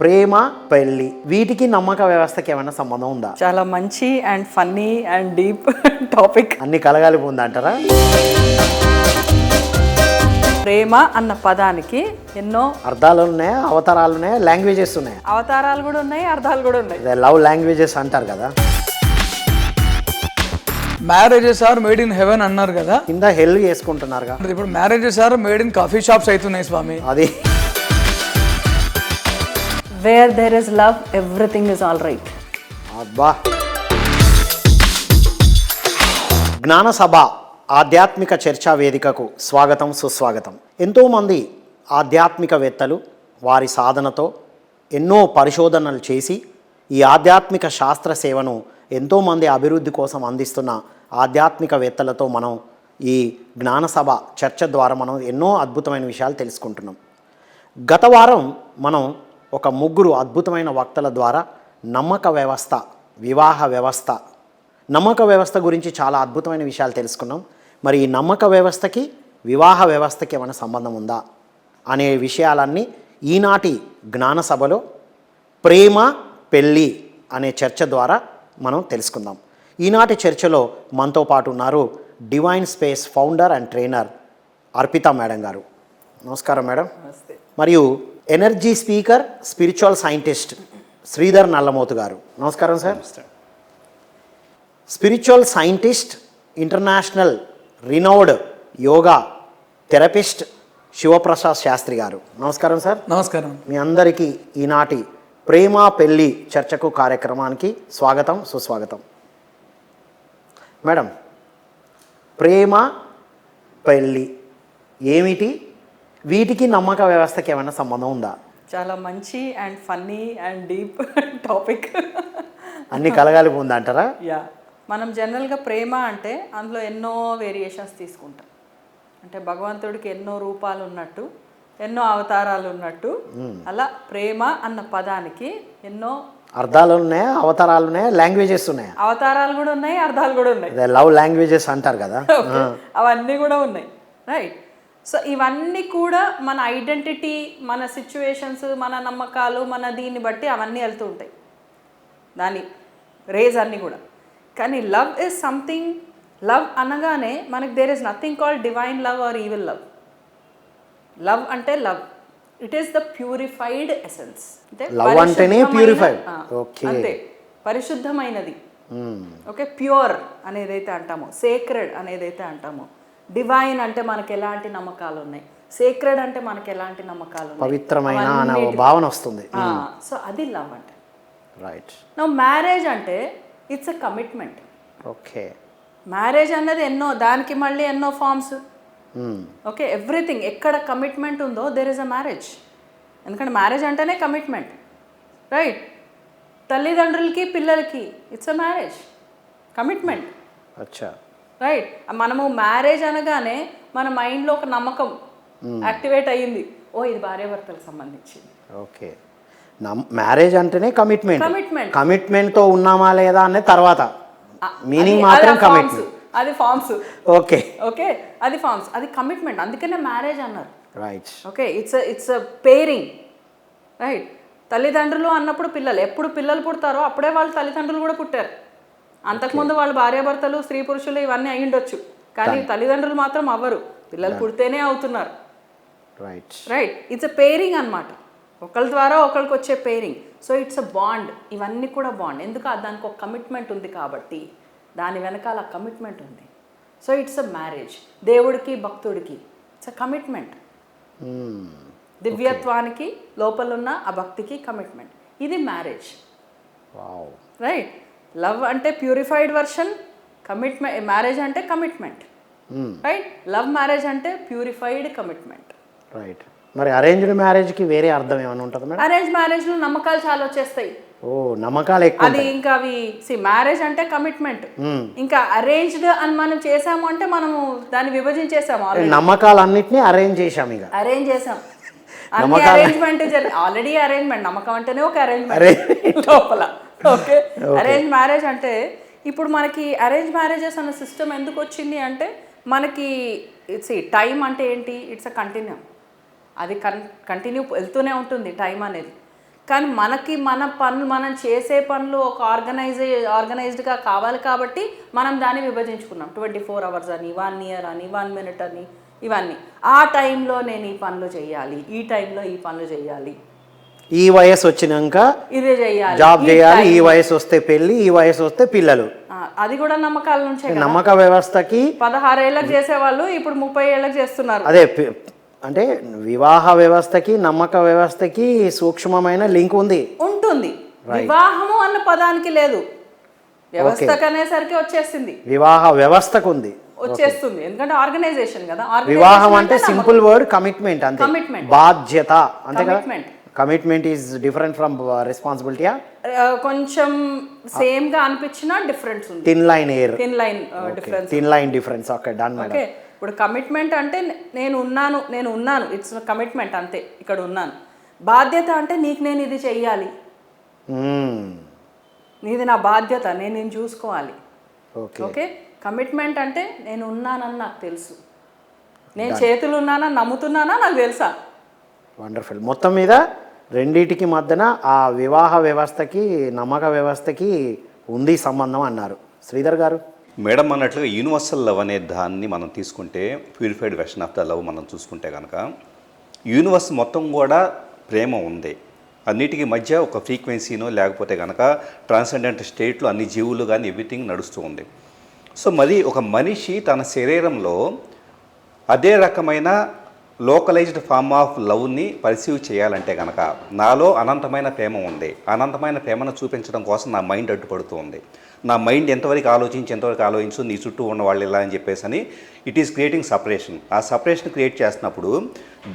ప్రేమ పెళ్ళి వీటికి నమ్మక వ్యవస్థకి ఏమైనా సంబంధం ఉందా? చాలా మంచి and funny and deep topic. అన్ని కలగాలి ఉందంటారా? ప్రేమ అన్న పదానికి ఎన్నో అర్థాలు ఉన్నాయి, అవతారాలు ఉన్నాయి, లాంగ్వేజెస్ ఉన్నాయి. అవతారాలు కూడా ఉన్నాయి, అర్థాలు కూడా ఉన్నాయి. లవ్ లాంగ్వేజెస్ అంటారు కదా. Marriages are made in heaven అన్నారు కదా, కింద హెల్ చేసుకుంటున్నారుగా. ఇప్పుడు marriages are made in coffee shops అవుతున్నాయి స్వామి. అది where there is love everything is all right. అబ్బా. జ్ఞాన సభ ఆధ్యాత్మిక చర్చా వేదికకు స్వాగతం, సుస్వాగతం. ఎంతోమంది ఆధ్యాత్మికవేత్తలు వారి సాధనతో ఎన్నో పరిశోధనలు చేసి ఈ ఆధ్యాత్మిక శాస్త్ర సేవను ఎంతోమంది అభివృద్ధి కోసం అందిస్తున్న ఆధ్యాత్మికవేత్తలతో మనం ఈ జ్ఞానసభ చర్చ ద్వారా మనం ఎన్నో అద్భుతమైన విషయాలు తెలుసుకుంటున్నాం. గత వారం మనం ఒక ముగ్గురు అద్భుతమైన వక్తల ద్వారా నమ్మక వ్యవస్థ, వివాహ వ్యవస్థ, నమ్మక వ్యవస్థ గురించి చాలా అద్భుతమైన విషయాలు తెలుసుకున్నాం. మరి ఈ నమ్మక వ్యవస్థకి వివాహ వ్యవస్థకి ఏమైనా సంబంధం ఉందా అనే విషయాలన్నీ ఈనాటి జ్ఞానసభలో ప్రేమ పెళ్ళి అనే చర్చ ద్వారా మనం తెలుసుకుందాం. ఈనాటి చర్చలో మనతో పాటు ఉన్నారు divine space founder and trainer Arpitha madam garu. నమస్కారం మేడం. మరియు energy speaker, spiritual scientist Sridhar Nallamothu garu. నమస్కారం sir. Spiritual scientist, international renowned yoga therapist Shivaprasad Shastri garu. నమస్కారం సార్. నమస్కారం. మీ అందరికీ ఈనాటి ప్రేమ పెళ్ళి చర్చకు కార్యక్రమానికి స్వాగతం, సుస్వాగతం. మేడం, ప్రేమ పెళ్ళి ఏమిటి? వీటికి నమ్మక వ్యవస్థకి ఏమైనా సంబంధం ఉందా? చాలా మంచి and funny and deep topic. అన్ని కలగాలి ఉందంటారా? యా, మనం జనరల్గా ప్రేమ అంటే అందులో ఎన్నో వేరియేషన్స్ తీసుకుంటాం. అంటే భగవంతుడికి ఎన్నో రూపాలు ఉన్నట్టు, ఎన్నో అవతారాలు ఉన్నట్టు, అలా ప్రేమ అన్న పదానికి ఎన్నో అర్థాలు ఉన్నాయి, అవతారాలు ఉన్నాయి, లాంగ్వేజెస్ ఉన్నాయి. అవతారాలు కూడా ఉన్నాయి, అర్థాలు కూడా ఉన్నాయి. లవ్ లాంగ్వేజెస్ అంటారు కదా. అవన్నీ కూడా ఉన్నాయి, రైట్? సో ఇవన్నీ కూడా మన ఐడెంటిటీ, మన సిచ్యువేషన్స్, మన నమ్మకాలు, మన దీన్ని బట్టి అవన్నీ వెళ్తూ ఉంటాయి, దాని రేజ్ అన్నీ కూడా. కానీ లవ్ ఇస్ సంథింగ్, లవ్ అనగానే మనకి there is nothing called divine love or evil love. Love అంటే love, it is the purified essence. Love అంటేనే ప్యూరిఫైడ్. అంతే, పరిశుద్ధమైనది. ఓకే, ప్యూర్ అనేదైతే అంటామో, సేక్రెడ్ అనేదైతే అంటామో, డివైన్ అంటే మనకి ఎలాంటి నమ్మకాలు ఉన్నాయి, సేక్రెడ్ అంటే మనకి ఎలాంటి నమ్మకాలు ఉన్నాయి, పవిత్రమైన అనే భావన వస్తుంది. సో అది లవ్ అంటే. రైట్. నా మ్యారేజ్ అంటే it's a commitment. Okay. Marriage అన్నది ఎన్నో, దానికి మళ్ళీ ఎన్నో ఫార్మ్స్. ఓకే, ఎవ్రీథింగ్ ఎక్కడ కమిట్మెంట్ ఉందో దెర్ ఇస్ అ మ్యారేజ్. ఎందుకంటే మ్యారేజ్ అంటేనే కమిట్మెంట్, రైట్? తల్లిదండ్రులకి పిల్లలకి ఇట్స్ అ మ్యారేజ్, కమిట్మెంట్. అచ్చా. రైట్. మనము మ్యారేజ్ అనగానే మన మైండ్లో ఒక నమ్మకం యాక్టివేట్ అయ్యింది, ఓ ఇది భార్యాభర్తలకు సంబంధించింది. ఓకే. మ్యారేజ్ అంటేనే కమిట్మెంట్. కమిట్మెంట్తో ఉన్నామా లేదా అనే తర్వాత మీనింగ్ మాత్రం కమిట్మెంట్. అది ఫార్మ్స్. ఓకే. ఓకే, అది ఫార్మ్స్, అది కమిట్మెంట్. అందుకనే మ్యారేజ్ అన్నారు. Right. Okay, it's pairing, right? తల్లిదండ్రులు అన్నప్పుడు పిల్లలు, ఎప్పుడు పిల్లలు పుడతారో అప్పుడే వాళ్ళు తల్లిదండ్రులు కూడా పుట్టారు. అంతకుముందు వాళ్ళు భార్యాభర్తలు, స్త్రీ పురుషులు ఇవన్నీ అయి ఉండొచ్చు, కానీ తల్లిదండ్రులు మాత్రం అవ్వరు, పిల్లలు పుడితేనే అవుతున్నారు. Right. Right. It's a pairing అనమాట, ఒకళ్ళ ద్వారా ఒకరికి వచ్చే pairing. So it's a bond. ఇవన్నీ కూడా బాండ్. ఎందుకు? దానికి ఒక కమిట్మెంట్ ఉంది కాబట్టి, దాని వెనకాల కమిట్మెంట్ ఉంది. So it's a marriage. దేవుడికి భక్తుడికి ఇట్స్ అ కమిట్మెంట్. దివ్యత్వానికి లోపల ఉన్న ఆ భక్తికి కమిట్మెంట్. ఇది మ్యారేజ్, రైట్? లవ్ అంటే ప్యూరిఫైడ్ వర్షన్, కమిట్మెంట్. మ్యారేజ్ అంటే కమిట్మెంట్, రైట్? లవ్ మ్యారేజ్ అంటే ప్యూరిఫైడ్ కమిట్మెంట్, రైట్. మరి అరేంజ్డ్ మ్యారేజ్కి వేరే అర్థం ఏమైనా ఉంటుంది మేడం? అరేంజ్ మ్యారేజ్లో నమ్మకాలు చాలా వచ్చేస్తాయి. ఓ, నమ్మకాలు ఎక్కువ. అది ఇంకా అవి మ్యారేజ్ అంటే కమిట్మెంట్. ఇంకా అరేంజ్డ్ అని మనం చేసాము అంటే మనము దాన్ని విభజించేసాము. నమ్మకాలన్నిటినీ అరేంజ్ చేసాము, ఇక అరేంజ్ చేసాం. అన్ని అరేంజ్మెంట్ ఆల్రెడీ అరేంజ్మెంట్. నమ్మకం అంటేనే ఒక అరేంజ్మెంట్ లోపల. ఓకే, అరేంజ్ మ్యారేజ్ అంటే ఇప్పుడు మనకి అరేంజ్ మ్యారేజెస్ అన్న సిస్టమ్ ఎందుకు వచ్చింది అంటే, మనకి ఇట్స్ టైం అంటే ఏంటి? It's a continue. అది కంటిన్యూ వెళ్తూనే ఉంటుంది టైం అనేది. కానీ మనకి మన పనులు మనం చేసే పనులు ఒక ఆర్గనైజ్డ్గా కావాలి కాబట్టి మనం దాన్ని విభజించుకున్నాం. 24 hours అని, 1 year అని, 1 minute అని, ఇవన్నీ. ఆ టైంలో నేను ఈ పనులు చేయాలి, ఈ టైంలో ఈ పనులు చేయాలి, ఈ వయసు వచ్చినాక ఇదే చేయాలి, జాబ్ చేయాలి, ఈ వయసు వస్తే పెళ్ళి, ఈ వయసు వస్తే పిల్లలు. అది కూడా నమ్మకాల నుంచే. నమ్మక వ్యవస్థకి 16 ఏళ్ళకి చేసేవాళ్ళు ఇప్పుడు 30 ఏళ్ళకి చేస్తున్నారు. అదే అంటే వివాహ వ్యవస్థకి నమ్మక వ్యవస్థకి సూక్ష్మమైన లింక్ ఉంటుంది. వివాహము అన్న పదానికి లేదు, వ్యవస్థకు అనేసరికి వచ్చేసింది. వివాహ వ్యవస్థకు వచ్చేస్తుంది, ఎందుకంటే ఆర్గనైజేషన్ కదా. వివాహం అంటే సింపుల్ వర్డ్ కమిట్మెంట్, అంతే, బాధ్యత, అంతే కదా. కమిట్మెంట్ ఈజ్ డిఫరెంట్ ఫ్రమ్ రెస్పాన్సిబిలిటీయా? కొంచెం సేమ్ గా అనిపించినా డిఫరెన్స్ ఉంది. Thin line difference, thin line difference. Okay, done madam. ఇప్పుడు కమిట్మెంట్ అంటే నేను ఉన్నాను, ఇట్స్ కమిట్మెంట్, అంతే, ఇక్కడ ఉన్నాను. బాధ్యత అంటే నీకు నేను ఇది చెయ్యాలి, నీది నా బాధ్యత, నేను చూసుకోవాలి. ఓకే, కమిట్మెంట్ అంటే నేను ఉన్నానని నాకు తెలుసు, నేను చేతులు ఉన్నానని నమ్ముతున్నానా నాకు తెలుసా. వండర్ఫుల్. మొత్తం మీద రెండిటికి మధ్యన ఆ వివాహ వ్యవస్థకి నమ్మక వ్యవస్థకి ఉంది సంబంధం అన్నారు. శ్రీధర్ గారు? మేడం అన్నట్లుగా యూనివర్సల్ లవ్ అనే దాన్ని మనం తీసుకుంటే, purified version of the love మనం చూసుకుంటే కనుక యూనివర్స్ మొత్తం కూడా ప్రేమ ఉంది. అన్నిటికీ మధ్య ఒక ఫ్రీక్వెన్సీనో లేకపోతే కనుక ట్రాన్సెండెంట్ స్టేట్లో అన్ని జీవులు కానీ ఎవ్రీథింగ్ నడుస్తూ ఉంది. సో మరి ఒక మనిషి తన శరీరంలో అదే రకమైన లోకలైజ్డ్ ఫార్మ్ ఆఫ్ లవ్ని పర్సీవ్ చేయాలంటే కనుక నాలో అనంతమైన ప్రేమ ఉంది, అనంతమైన ప్రేమను చూపించడం కోసం నా మైండ్ అడ్డుపడుతూ ఉంది. నా మైండ్ ఎంతవరకు ఆలోచించు, నీ చుట్టూ ఉన్న వాళ్ళు ఇలా అని చెప్పేసి అని ఇట్ ఈస్ క్రియేటింగ్ సపరేషన్. ఆ సపరేషన్ క్రియేట్ చేసినప్పుడు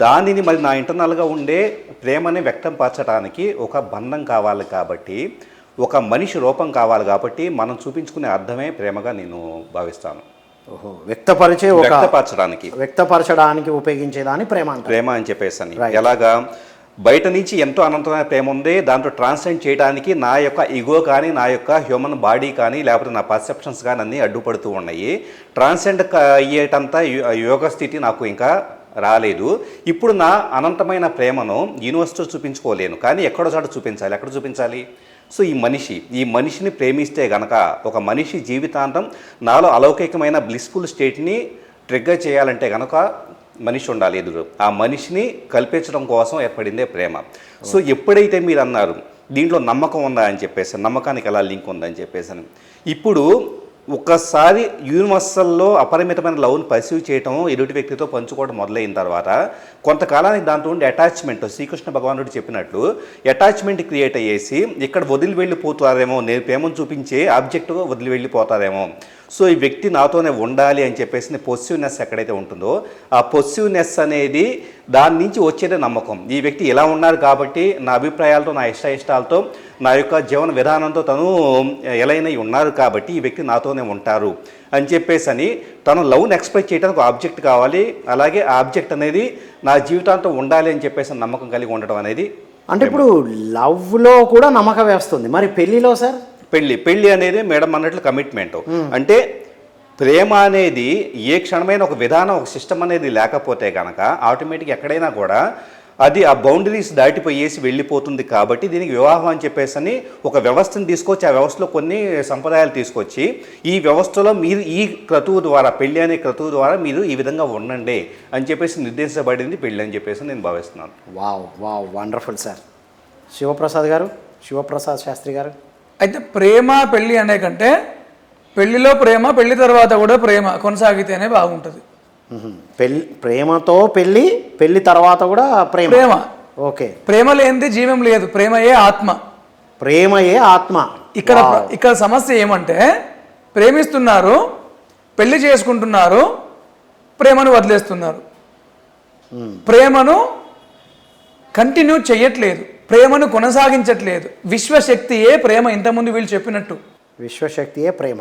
దానిని మరి నా ఇంటర్నల్గా ఉండే ప్రేమని వ్యక్తం పరచడానికి ఒక బంధం కావాలి, కాబట్టి ఒక మనిషి రూపం కావాలి, కాబట్టి మనం చూపించుకునే అర్థమే ప్రేమగా నేను భావిస్తాను. వ్యక్తపరచడానికి ఉపయోగించేదాన్ని ప్రేమ అని చెప్పేసి అని. ఎలాగా బయట నుంచి ఎంతో అనంతమైన ప్రేమ ఉంది, దాంట్లో ట్రాన్స్లెండ్ చేయడానికి నా యొక్క ఈగో కానీ, నా యొక్క హ్యూమన్ బాడీ కానీ, లేకపోతే నా పర్సెప్షన్స్ కానీ అన్నీ అడ్డుపడుతూ ఉన్నాయి. ట్రాన్స్లెండ్ అయ్యేటంత యోగ స్థితి నాకు ఇంకా రాలేదు. ఇప్పుడు నా అనంతమైన ప్రేమను యూనివర్స్తో చూపించుకోలేను, కానీ ఎక్కడో చోట చూపించాలి. ఎక్కడ చూపించాలి? సో ఈ మనిషిని ప్రేమిస్తే గనక ఒక మనిషి జీవితాంతం నాలో అలౌకికమైన బ్లిస్ఫుల్ స్టేట్ని ట్రిగ్గర్ చేయాలంటే కనుక మనిషి ఉండాలి ఎదురు. ఆ మనిషిని కల్పించడం కోసం ఏర్పడిందే ప్రేమ. సో ఎప్పుడైతే మీరు అన్నారు దీంట్లో నమ్మకం ఉందా అని చెప్పేసి, నమ్మకానికి ఎలా లింక్ ఉందని చెప్పేసి, ఇప్పుడు ఒక్కసారి యూనివర్సల్లో అపరిమితమైన లవ్ని పర్సీవ్ చేయటం, ఎదుటి వ్యక్తితో పంచుకోవడం మొదలైన తర్వాత కొంతకాలానికి దాంట్లో ఉండే అటాచ్మెంట్, శ్రీకృష్ణ భగవానుడు చెప్పినట్లు అటాచ్మెంట్ క్రియేట్ అయ్యేసి ఇక్కడ వదిలి వెళ్ళిపోతారేమో, నేను ప్రేమను చూపించే ఆబ్జెక్ట్గా వదిలి వెళ్ళిపోతారేమో. సో ఈ వ్యక్తి నాతోనే ఉండాలి అని చెప్పేసి పొసిటివ్నెస్ ఎక్కడైతే ఉంటుందో ఆ పొసిటివ్నెస్ అనేది దాని నుంచి వచ్చేదే నమ్మకం. ఈ వ్యక్తి ఎలా ఉన్నారు కాబట్టి నా అభిప్రాయాలతో, నా ఇష్టాలతో, నా యొక్క జీవన విధానంతో తను ఎలాగైనా ఉన్నారు కాబట్టి ఈ వ్యక్తి నాతోనే ఉంటారు అని చెప్పేసి అని తను లవ్ని ఎక్స్ప్రెస్ చేయడానికి ఒక ఆబ్జెక్ట్ కావాలి. అలాగే ఆ ఆబ్జెక్ట్ అనేది నా జీవితాంతం ఉండాలి అని చెప్పేసి నమ్మకం కలిగి ఉండటం అనేది. అంటే ఇప్పుడు లవ్లో కూడా నమ్మకం వేస్తుంది, మరి పెళ్ళిలో సార్? పెళ్ళి అనేది మేడం అన్నట్లు కమిట్మెంట్. అంటే ప్రేమ అనేది ఏ క్షణమైన ఒక విధానం, ఒక సిస్టమ్ అనేది లేకపోతే కనుక ఆటోమేటిక్గా ఎక్కడైనా కూడా అది ఆ బౌండరీస్ దాటిపోయేసి వెళ్ళిపోతుంది. కాబట్టి దీనికి వివాహం అని చెప్పేసి అని ఒక వ్యవస్థను తీసుకొచ్చి ఆ వ్యవస్థలో కొన్ని సంప్రదాయాలు తీసుకొచ్చి ఈ వ్యవస్థలో మీరు ఈ క్రతువు ద్వారా, పెళ్ళి అనే క్రతువు ద్వారా మీరు ఈ విధంగా ఉండండి అని చెప్పేసి నిర్దేశించబడింది పెళ్ళి అని చెప్పేసి నేను భావిస్తున్నాను. Wow wonderful sir. Shivaprasad Shastri garu? అయితే ప్రేమ పెళ్ళి అనే కంటే పెళ్లిలో ప్రేమ, పెళ్లి తర్వాత కూడా ప్రేమ కొనసాగితేనే బాగుంటుంది. ప్రేమతో పెళ్లి తర్వాత కూడా ప్రేమ. ఓకే. ప్రేమ లేనిది జీవం లేదు, ప్రేమయే ఆత్మ. ఇక్కడ సమస్య ఏమంటే ప్రేమిస్తున్నారు, పెళ్లి చేసుకుంటున్నారు, ప్రేమను వదిలేస్తున్నారు. ప్రేమను కంటిన్యూ చెయ్యట్లేదు, ప్రేమను కొనసాగించట్లేదు. విశ్వశక్తియే ప్రేమ, ఇంతకుముందు వీళ్ళు చెప్పినట్టు విశ్వశక్తియే ప్రేమ.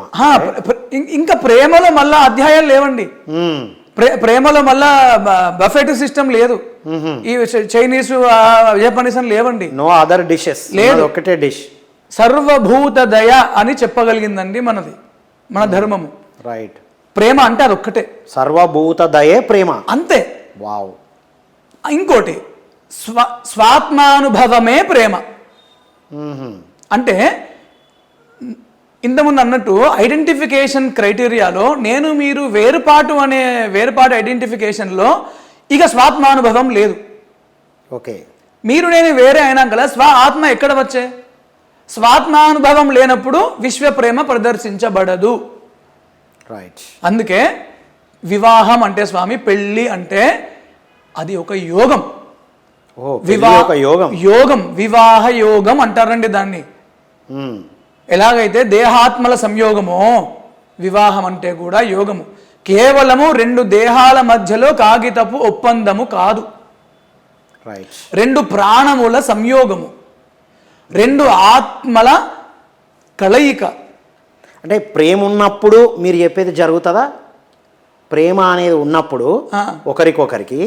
ఇంకా ప్రేమలో మళ్ళా అధ్యాయాలు లేవండి. ప్రేమలో మళ్ళా బఫెట్ సిస్టమ్ లేదు, ఈ చైనీస్ జపనీస్ అని లేవండి. నో అదర్ డిషెస్, లేదు, ఒకటే డిష్. సర్వభూత దయ అని చెప్పగలిగిందండి మన ధర్మము. రైట్. ప్రేమ అంటే అది ఒక్కటే, సర్వభూత దయే ప్రేమ, అంతే. వావ్. ఇంకోటి స్వాత్మానుభవమే ప్రేమ. అంటే ఇంతకుముందు అన్నట్టు ఐడెంటిఫికేషన్ క్రైటీరియాలో నేను మీరు వేరుపాటు ఐడెంటిఫికేషన్లో ఇక స్వాత్మానుభవం లేదు. ఓకే, మీరు నేను వేరే అయినా కదా ఆత్మ ఎక్కడ వచ్చే? స్వాత్మానుభవం లేనప్పుడు విశ్వప్రేమ ప్రదర్శించబడదు. రైట్. అందుకే వివాహం అంటే స్వామి, పెళ్ళి అంటే అది ఒక యోగం. ఒక యోగం. యోగం, వివాహ యోగం అంటారండి దాన్ని. ఎలాగైతే దేహాత్మల సంయోగమో వివాహం అంటే కూడా యోగము. కేవలము 2 దేహాల మధ్యలో కాగితపు ఒప్పందము కాదు. రైట్. 2 ప్రాణముల సంయోగము, 2 ఆత్మల కలయిక. అంటే ప్రేమ ఉన్నప్పుడు మీరు చెప్పేది జరుగుతుందా? ప్రేమ అనేది ఉన్నప్పుడు ఒకరికొకరికి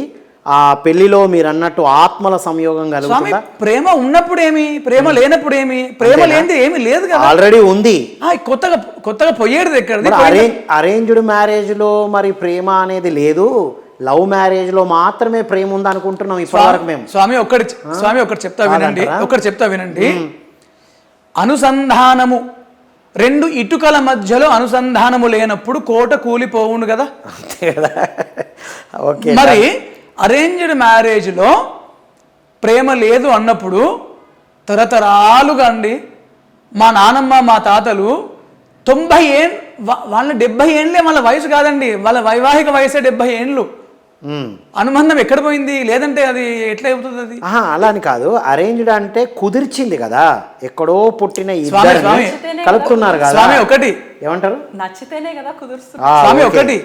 ఆ పెళ్లిలో మీరు అన్నట్టు ఆత్మల సంయోగం కలుగుతుందా? ప్రేమ ఉన్నప్పుడు ఏమి, ప్రేమ లేనప్పుడు ఏమి? ప్రేమ లేనిది ఏమి లేదు కదా, ఆల్రెడీ ఉంది. కొత్తగా పోయేది ఎక్కడది? అరేంజ్డ్ మ్యారేజ్ లో మరి ప్రేమ అనేది లేదు, లవ్ మ్యారేజ్ లో మాత్రమే ప్రేమ ఉంది అనుకుంటున్నాం ఇప్పటివరకు మేము. స్వామి ఒకటి చెప్తా వినండి. అనుసంధానము, 2 ఇటుకల మధ్యలో అనుసంధానము లేనప్పుడు కోట కూలిపోవును కదా. అంతే కదా. ఓకే. మరి అరేంజ్డ్ మ్యారేజ్లో ప్రేమ లేదు అన్నప్పుడు తరతరాలుగా అండి, మా నానమ్మ మా తాతలు 90 ఏళ్ళు, వాళ్ళ 70 ఏళ్ళే వాళ్ళ వయసు కాదండి, వాళ్ళ వైవాహిక వయసే 70 ఏళ్ళు. అనుబంధం ఎక్కడ పోయింది? లేదంటే అది ఎట్లా అవుతుంది? అది అలా అని కాదు, అరేంజ్డ్ అంటే కుదిర్చింది కదా, ఎక్కడో పుట్టిన కలుపుతున్నారు కదా. స్వామి ఒకటి ఏమంటారు? నచ్చితేనే కదా కుదురుస్తుంది. స్వామి ఒకటి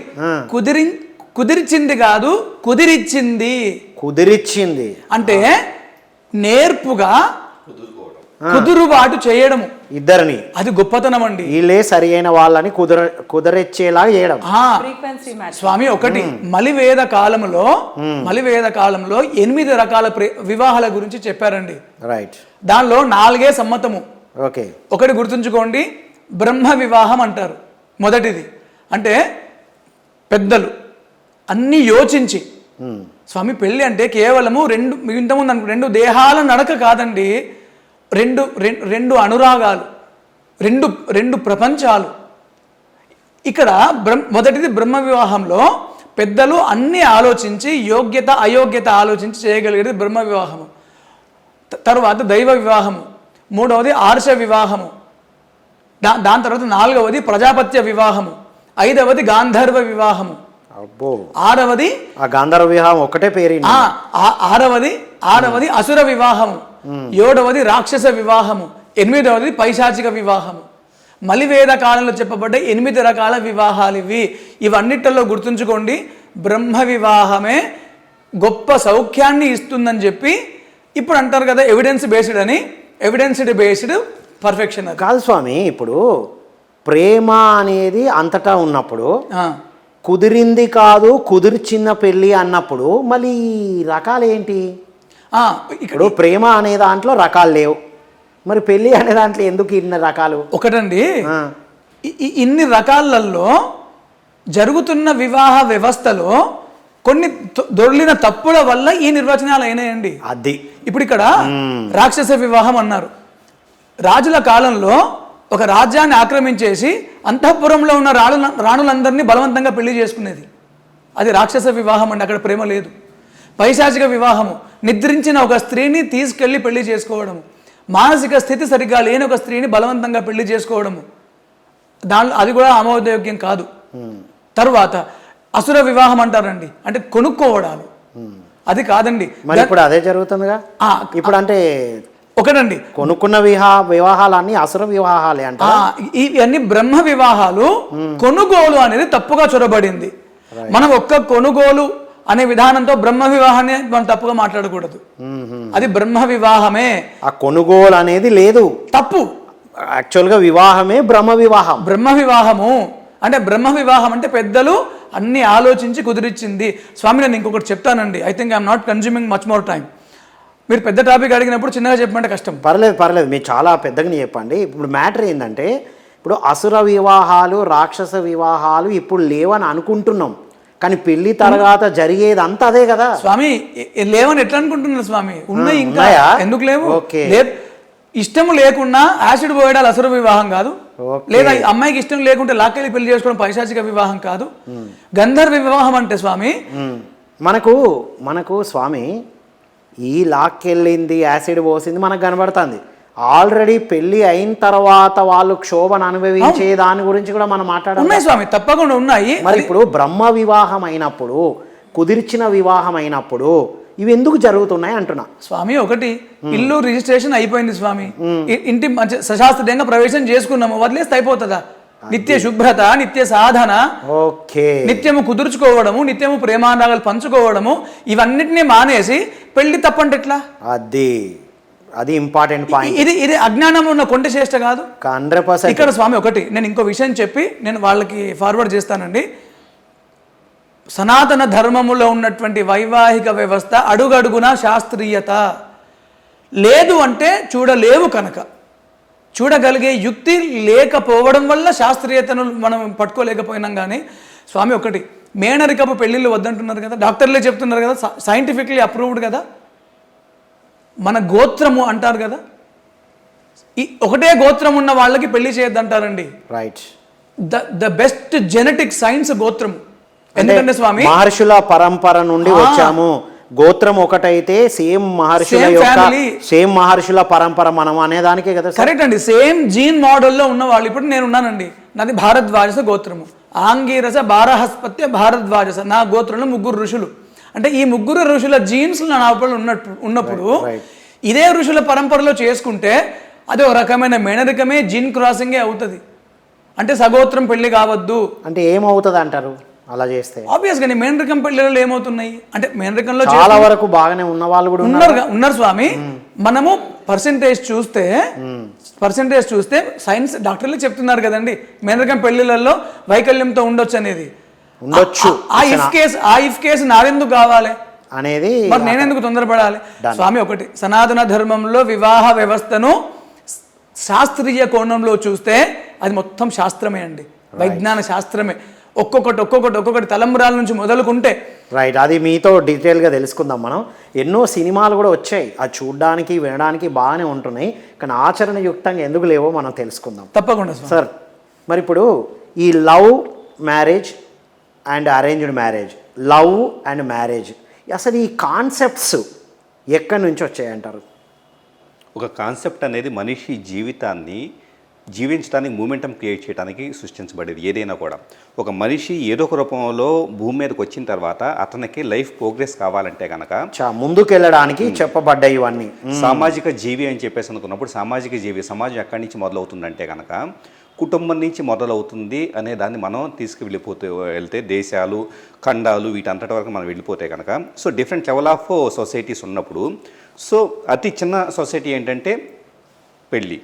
కుదిరించింది కాదు, కుదిరిచ్చింది అంటే నేర్పుగా కుదురుబాటు చేయడము ఇద్దరిని, అది గొప్పతనం అండి. వీళ్ళే సరి అయిన వాళ్ళని కుదరెచ్చేలా చేయడం. స్వామి ఒకటి మలివేద కాలంలో 8 రకాల వివాహాల గురించి చెప్పారండి. రైట్. దానిలో 4 సమ్మతము. ఓకే. ఒకటి గుర్తుంచుకోండి, బ్రహ్మ వివాహం అంటారు. మొదటిది అంటే పెద్దలు అన్ని యోచించి, స్వామి పెళ్ళి అంటే కేవలము 2 దేహాల నడక కాదండి, 2 అనురాగాలు, 2 ప్రపంచాలు. ఇక్కడ మొదటిది బ్రహ్మ వివాహంలో పెద్దలు అన్ని ఆలోచించి యోగ్యత అయోగ్యత ఆలోచించి చేయగలిగేది బ్రహ్మ వివాహము. తర్వాత దైవ వివాహము, 3వది ఆర్ష వివాహము, దాని తర్వాత 4వది ప్రజాపత్య వివాహము, 5వది గాంధర్వ వివాహము, 6వది గాంధర్వ వివాహం ఒకటే పేరు, 6వది అసుర వివాహము, 7వది రాక్షస వివాహము, 8వది పైశాచిక వివాహము. మలివేద కాలంలో చెప్పబడ్డ 8 రకాల వివాహాలు ఇవన్నిటిలో గుర్తుంచుకోండి, బ్రహ్మ వివాహమే గొప్ప సౌఖ్యాన్ని ఇస్తుందని చెప్పి ఇప్పుడు అంటారు కదా ఎవిడెన్స్ బేస్డ్ అని. ఎవిడెన్స్డ్ బేస్డ్ పర్ఫెక్షన్ కాదు స్వామి. ఇప్పుడు ప్రేమ అనేది అంతటా ఉన్నప్పుడు కుదిరింది కాదు కుదిర్చిన పెళ్ళి అన్నప్పుడు మళ్ళీ రకాలు ఏంటి? ఇప్పుడు ప్రేమ అనే దాంట్లో రకాలు లేవు, మరి పెళ్ళి అనే దాంట్లో ఎందుకు ఇన్ని రకాలు? ఒకటండి, ఇన్ని రకాలలో జరుగుతున్న వివాహ వ్యవస్థలో కొన్ని దొర్లిన తప్పుల వల్ల ఈ నిర్వచనాలు అయినాయండి. అది ఇప్పుడు ఇక్కడ రాక్షస వివాహం అన్నారు. రాజుల కాలంలో ఒక రాజ్యాన్ని ఆక్రమించేసి అంతఃపురంలో ఉన్న రాణులందరినీ బలవంతంగా పెళ్లి చేసుకునేది, అది రాక్షస వివాహం అండి. అక్కడ ప్రేమ లేదు. పైశాచిక వివాహము, నిద్రించిన ఒక స్త్రీని తీసుకెళ్లి పెళ్లి చేసుకోవడము, మానసిక స్థితి సరిగ్గా లేని ఒక స్త్రీని బలవంతంగా పెళ్లి చేసుకోవడము, అది కూడా ఆమోదయోగ్యం కాదు. తరువాత అసుర వివాహం అంటారండి, అంటే కొనుక్కోవడాలు, అది కాదండి. మరి ఇప్పుడు అదే జరుగుతుందిగా. ఇప్పుడు అంటే ఒకటండి, కొనుక్కున్న వివాహాలన్నీ అసుర వివాహాలే అంట. ఇవన్నీ బ్రహ్మ వివాహాలు. కొనుగోలు అనేది తప్పుగా చొరబడింది. మనం ఒక్క కొనుగోలు అనే విధానంతో బ్రహ్మ వివాహాన్ని మనం తప్పుగా మాట్లాడకూడదు. అది బ్రహ్మ వివాహమే. ఆ కొనుగోలు అనేది లేదు, తప్పు. యాక్చువల్గా వివాహమే బ్రహ్మ వివాహం. బ్రహ్మ వివాహము అంటే బ్రహ్మ వివాహం అంటే పెద్దలు అన్ని ఆలోచించి కుదిరిచ్చింది. స్వామి నేను ఇంకొకటి చెప్తానండి. I think I'm not consuming much more time. మీరు పెద్ద టాపిక్ అడిగినప్పుడు చిన్నగా చెప్పమంటే కష్టం. పర్లేదు మీరు చాలా పెద్దగానే చెప్పండి. ఇప్పుడు మ్యాటర్ ఏంటంటే, ఇప్పుడు అసుర వివాహాలు రాక్షస వివాహాలు ఇప్పుడు లేవని అనుకుంటున్నాం, కానీ పెళ్లి తర్వాత జరిగేది అంతా అదే కదా స్వామి. లేవని ఎట్లా అనుకుంటున్నారు స్వామి? ఉన్నాయి, ఇంకా ఎందుకు లేవు? ఇష్టం లేకుండా యాసిడ్ పోయడాలు అసుర వివాహం కాదు. Okay. లేదా అమ్మాయికి ఇష్టం లేకుంటే లాక్కెళ్ళి పెళ్లి చేసుకోవడం పైశాచిక వివాహం కాదు. గంధర్వ వివాహం అంటే స్వామి మనకు స్వామి ఈ లాక్కెళ్ళింది యాసిడ్ పోసింది మనకు కనబడుతుంది. ఆల్రెడీ పెళ్లి అయిన తర్వాత వాళ్ళు క్షోభను అనుభవించే దాని గురించి కూడా మనం మాట్లాడాలి. ఉన్నాయి స్వామి, తప్పకుండా ఉన్నాయి. మరి ఇప్పుడు బ్రహ్మ వివాహం అయినప్పుడు, కుదిర్చిన వివాహం అయినప్పుడు ఇవి ఎందుకు జరుగుతున్నాయి అంటున్నా స్వామి. ఒకటి, ఇల్లు రిజిస్ట్రేషన్ అయిపోయింది స్వామి, ఇంటి మంచి సశాస్త్రీయంగా ప్రవేశం చేసుకున్నాము, వదిలేస్తే అయిపోతుందా? నిత్య శుభ్రత, నిత్య సాధన, ఓకే, నిత్యము కుదుర్చుకోవడము, నిత్యము ప్రేమానురాగాలు పంచుకోవడము, ఇవన్నిటినీ మానేసి పెళ్లి తప్పంటే ఎట్లా? అది ఇంపార్టెంట్ పాయింట్. ఇది అజ్ఞానంలో ఉన్న కొంట చేష్ట కాదు. 100%. ఇక్కడ స్వామి ఒకటి, నేను ఇంకో విషయం చెప్పి నేను వాళ్ళకి ఫార్వర్డ్ చేస్తానండి. సనాతన ధర్మములో ఉన్నటువంటి వైవాహిక వ్యవస్థ అడుగడుగున శాస్త్రీయత లేదు అంటే చూడలేవు కనుక, చూడగలిగే యుక్తి లేకపోవడం వల్ల శాస్త్రీయతను మనం పట్టుకోలేకపోయినాం. కానీ స్వామి ఒకటి, మేనరికపు పెళ్ళిళ్ళు వద్దంటున్నారు కదా, డాక్టర్లే చెప్తున్నారు కదా, సైంటిఫిక్లీ అప్రూవ్డ్ కదా. మన గోత్రము అంటారు కదా, ఈ ఒకటే గోత్రం ఉన్న వాళ్ళకి పెళ్లి చేయొద్దంటారండి. Right. The best genetic science గోత్రము. ఎందుకంటే స్వామి మహర్షుల పరంపర నుండి వచ్చాము, గోత్రం ఒకటైతే సేమ్ మహర్షుల పరంపర మనం అనేదానికే కదా. కరెక్ట్ అండి, సేమ్ జీన్ మోడల్లో ఉన్న వాళ్ళు. ఇప్పుడు నేను ఉన్నానండి, నాది భారద్వాజస గోత్రము, ఆంగీరస బారహస్పత్య భారద్వాజస, నా గోత్రంలో 3 ఋషులు. అంటే ఈ 3 ఋషుల జీన్స్ నా లోపల ఉన్నప్పుడు ఇదే ఋషుల పరంపరలో చేసుకుంటే అది ఒక రకమైన మేనరికమే, జీన్ క్రాసింగే అవుతుంది. అంటే సగోత్రం పెళ్లి కావద్దు అంటే ఏమవుతుంది అంటారు అలా చేస్తే? ఆబ్వియస్గా మేనరికం పెళ్లిళ్ళు ఏమవుతున్నాయి అంటే, మేనరికంలో చాలా వరకు బాగానే ఉన్న వాళ్ళు కూడా ఉన్నారు స్వామి. మనము పర్సెంటేజ్ చూస్తే సైన్స్ డాక్టర్లు చెప్తున్నారు కదండి, మేనరికం పెళ్లిళ్ళల్లో వైకల్యంతో ఉండొచ్చు అనేది. ఉండొచ్చు. ఆ ఇఫ్ కేసు నాదెందుకు కావాలి అనేది, మరి నేనెందుకు తొందరపడాలి? స్వామి ఒకటి, సనాతన ధర్మంలో వివాహ వ్యవస్థను శాస్త్రీయ కోణంలో చూస్తే అది మొత్తం శాస్త్రమే అండి, వైజ్ఞాన శాస్త్రమే. ఒక్కొక్కటి తలంబరాల నుంచి మొదలుకుంటే. రైట్. అది మీతో డీటెయిల్గా తెలుసుకుందాం మనం. ఎన్నో సినిమాలు కూడా వచ్చాయి, అది చూడడానికి వినడానికి బాగానే ఉంటున్నాయి, కానీ ఆచరణయుక్తంగా ఎందుకు లేవో మనం తెలుసుకుందాం. తప్పకుండా సార్. మరి ఇప్పుడు ఈ love marriage and arranged marriage, love and marriage, అసలు ఈ కాన్సెప్ట్స్ ఎక్కడి నుంచి వచ్చాయంటారు? ఒక కాన్సెప్ట్ అనేది మనిషి జీవితాన్ని జీవించడానికి మూమెంటం క్రియేట్ చేయడానికి సృష్టించబడేది. ఏదైనా కూడా ఒక మనిషి ఏదో ఒక రూపంలో భూమి మీదకి వచ్చిన తర్వాత అతనికి లైఫ్ ప్రోగ్రెస్ కావాలంటే కనుక ముందుకెళ్ళడానికి చెప్పబడ్డాయి ఇవన్నీ. సామాజిక జీవి అని చెప్పేసి అనుకున్నప్పుడు సామాజిక జీవి, సమాజం ఎక్కడి నుంచి మొదలవుతుందంటే కనుక కుటుంబం నుంచి మొదలవుతుంది అనే దాన్ని మనం వెళ్తే దేశాలు, ఖండాలు, వీటంతటి వరకు మనం వెళ్ళిపోతే కనుక so different level of societies ఉన్నప్పుడు సో అతి చిన్న సొసైటీ ఏంటంటే పెళ్ళి,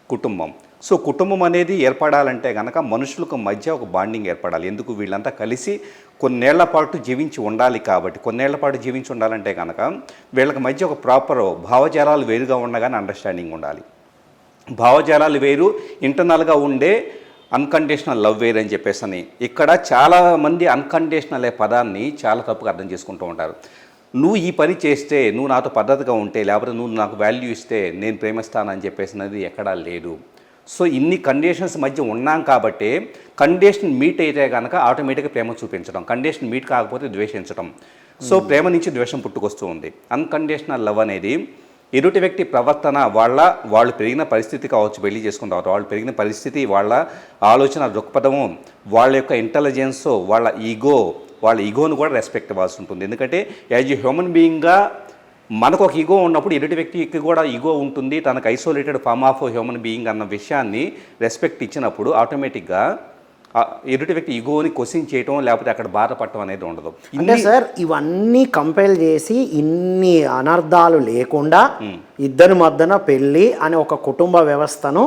కుటుంబం. సో కుటుంబం అనేది ఏర్పడాలంటే కనుక మనుషులకు మధ్య ఒక బాండింగ్ ఏర్పడాలి. ఎందుకు? వీళ్ళంతా కలిసి కొన్నేళ్ల పాటు జీవించి ఉండాలి. కాబట్టి కొన్నేళ్ల పాటు జీవించి ఉండాలంటే కనుక వీళ్ళకి మధ్య ఒక ప్రాపర్ భావజాలాలు వేరుగా ఉండగానే అండర్స్టాండింగ్ ఉండాలి. భావజాలాలు వేరు, ఇంటర్నల్గా ఉండే అన్కండిషనల్ లవ్ వేరు అని చెప్పేసి ఇక్కడ చాలామంది అన్కండిషనల్ అనే పదాన్ని చాలా తప్పుగా అర్థం చేసుకుంటూ ఉంటారు. నువ్వు ఈ పని చేస్తే, నువ్వు నాతో పద్ధతిగా ఉంటే, లేకపోతే నువ్వు నాకు వాల్యూ ఇస్తే నేను ప్రేమిస్తానని చెప్పేసినది ఎక్కడా లేదు. సో ఇన్ని కండిషన్స్ మధ్య ఉన్నాం కాబట్టి కండిషన్ మీట్ అయితే కనుక ఆటోమేటిక్గా ప్రేమ చూపించడం, కండిషన్ మీట్ కాకపోతే ద్వేషించడం. సో ప్రేమ నుంచి ద్వేషం పుట్టుకొస్తూ ఉంది. అన్కండిషనల్ లవ్ అనేది ఎదుటి వ్యక్తి ప్రవర్తన, వాళ్ళు పెరిగిన పరిస్థితి కావచ్చు, పెళ్లి చేసుకున్న తర్వాత వాళ్ళు పెరిగిన పరిస్థితి, వాళ్ళ ఆలోచన దృక్పథము, వాళ్ళ యొక్క ఇంటెలిజెన్స్, వాళ్ళ ఈగోను కూడా రెస్పెక్ట్ ఇవ్వాల్సి ఉంటుంది. ఎందుకంటే యాజ్ ఎ హ్యూమన్ బీయింగ్గా మనకు ఒక ఈగో ఉన్నప్పుడు ఎదుటి వ్యక్తికి కూడా ఈగో ఉంటుంది, తనకు isolated form of human being అన్న విషయాన్ని రెస్పెక్ట్ ఇచ్చినప్పుడు ఆటోమేటిక్గా ఎదుటి వ్యక్తి ఈగోని క్వశ్చన్ చేయటం లేకపోతే అక్కడ బాధపడటం అనేది ఉండదు. అంటే సార్ ఇవన్నీ కంపైల్ చేసి ఇన్ని అనర్థాలు లేకుండా ఇద్దరి మధ్యన పెళ్ళి అనే ఒక కుటుంబ వ్యవస్థను,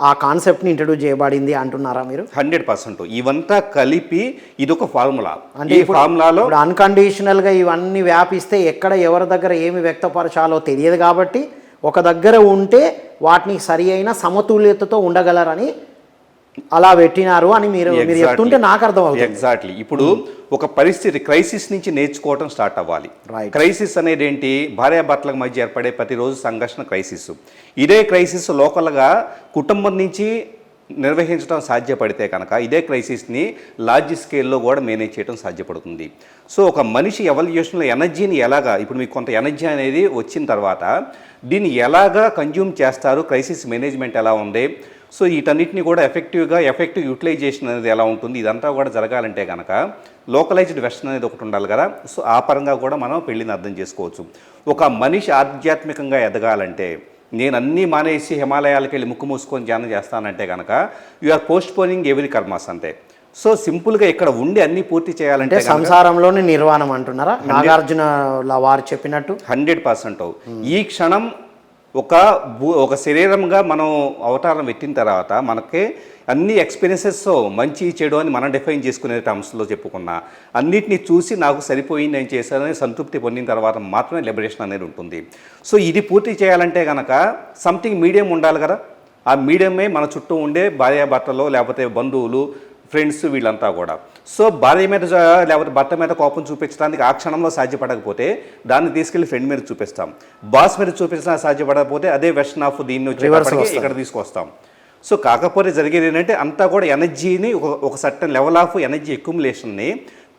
ఆ కాన్సెప్ట్ని ఇంట్రడ్యూస్ చేయబడింది అంటున్నారా మీరు? 100%. ఇవంతా కలిపి ఇదొక ఫార్ములా. అంటే ఈ ఫార్ములాలో అన్కండిషనల్గా ఇవన్నీ వ్యాపిస్తే ఎక్కడ ఎవరి దగ్గర ఏమి వ్యక్తపరచాలో తెలియదు కాబట్టి ఒక దగ్గర ఉంటే వాటిని సరి అయిన సమతుల్యతతో ఉండగలరని అలా పెట్టినారు అని మీరు చెప్తుంటే నాకు అర్థం అవుతుంది. ఎగ్జాక్ట్లీ. ఇప్పుడు ఒక పరిస్థితి క్రైసిస్ నుంచి నేర్చుకోవడం స్టార్ట్ అవ్వాలి. Right. క్రైసిస్ అనేది ఏంటి? భార్యాభర్తల మధ్య ఏర్పడే ప్రతిరోజు సంఘర్షణ క్రైసిస్. ఇదే క్రైసిస్ లోకల్గా కుటుంబం నుంచి నిర్వహించడం సాధ్యపడితే కనుక ఇదే క్రైసిస్ని లార్జ్ స్కేల్లో కూడా మేనేజ్ చేయడం సాధ్యపడుతుంది. సో ఒక మనిషి ఎవల్యూషన్లో ఎనర్జీని ఎలాగా, ఇప్పుడు మీకు కొంత ఎనర్జీ అనేది వచ్చిన తర్వాత దీన్ని ఎలాగా కన్జ్యూమ్ చేస్తారు, క్రైసిస్ మేనేజ్మెంట్ ఎలా ఉంది, సో వీటన్నిటిని కూడా ఎఫెక్టివ్ యూటిలైజేషన్ అనేది ఎలా ఉంటుంది, ఇదంతా కూడా జరగాలంటే కనుక లోకలైజ్డ్ వెస్టర్న్ అనేది ఒకటి ఉండాలి కదా. సో ఆ పరంగా కూడా మనం పెళ్ళిని అర్థం చేసుకోవచ్చు. ఒక మనిషి ఆధ్యాత్మికంగా ఎదగాలంటే నేను అన్నీ మానేసి హిమాలయాలకు వెళ్ళి ముక్కు మూసుకొని ధ్యానం చేస్తానంటే కనుక యు ఆర్ పోస్ట్ పోనింగ్ ఎవరి కర్మాస్ అంతే. సో సింపుల్గా ఇక్కడ ఉండి అన్నీ పూర్తి చేయాలంటే సంసారంలోని నిర్వాణం అంటున్నారా నాగార్జున వారు చెప్పినట్టు? 100%. ఈ క్షణం ఒక శరీరంగా మనం అవతారం ఎత్తిన తర్వాత మనకి అన్ని ఎక్స్పీరియన్సెస్ మంచి చెడు అని మనం డిఫైన్ చేసుకునే టర్మ్స్లో చెప్పుకున్నా అన్నిటినీ చూసి నాకు సరిపోయింది నేను చేశానని సంతృప్తి పొందిన తర్వాత మాత్రమే లిబరేషన్ అనేది ఉంటుంది. సో ఇది పూర్తి చేయాలంటే కనుక సంథింగ్ మీడియం ఉండాలి కదా. ఆ మీడియమే మన చుట్టూ ఉండే భార్యాభర్తలో లేకపోతే బంధువులు ఫ్రెండ్స్ వీళ్ళంతా కూడా. సో భార్య మీద లేకపోతే భర్త మీద కోపం చూపించడానికి ఆ క్షణంలో సాధ్యపడకపోతే దాన్ని తీసుకెళ్లి ఫ్రెండ్ మీద చూపిస్తాం. బాస్ మీద చూపించడానికి సాధ్యపడకపోతే అదే వెర్షన్ ఆఫ్ దీన్ని వచ్చి ఇక్కడ తీసుకొస్తాం. సో కాకపోతే జరిగేది ఏంటంటే అంతా కూడా ఎనర్జీని ఒక సర్టన్ లెవెల్ ఆఫ్ ఎనర్జీ అక్యుములేషన్ని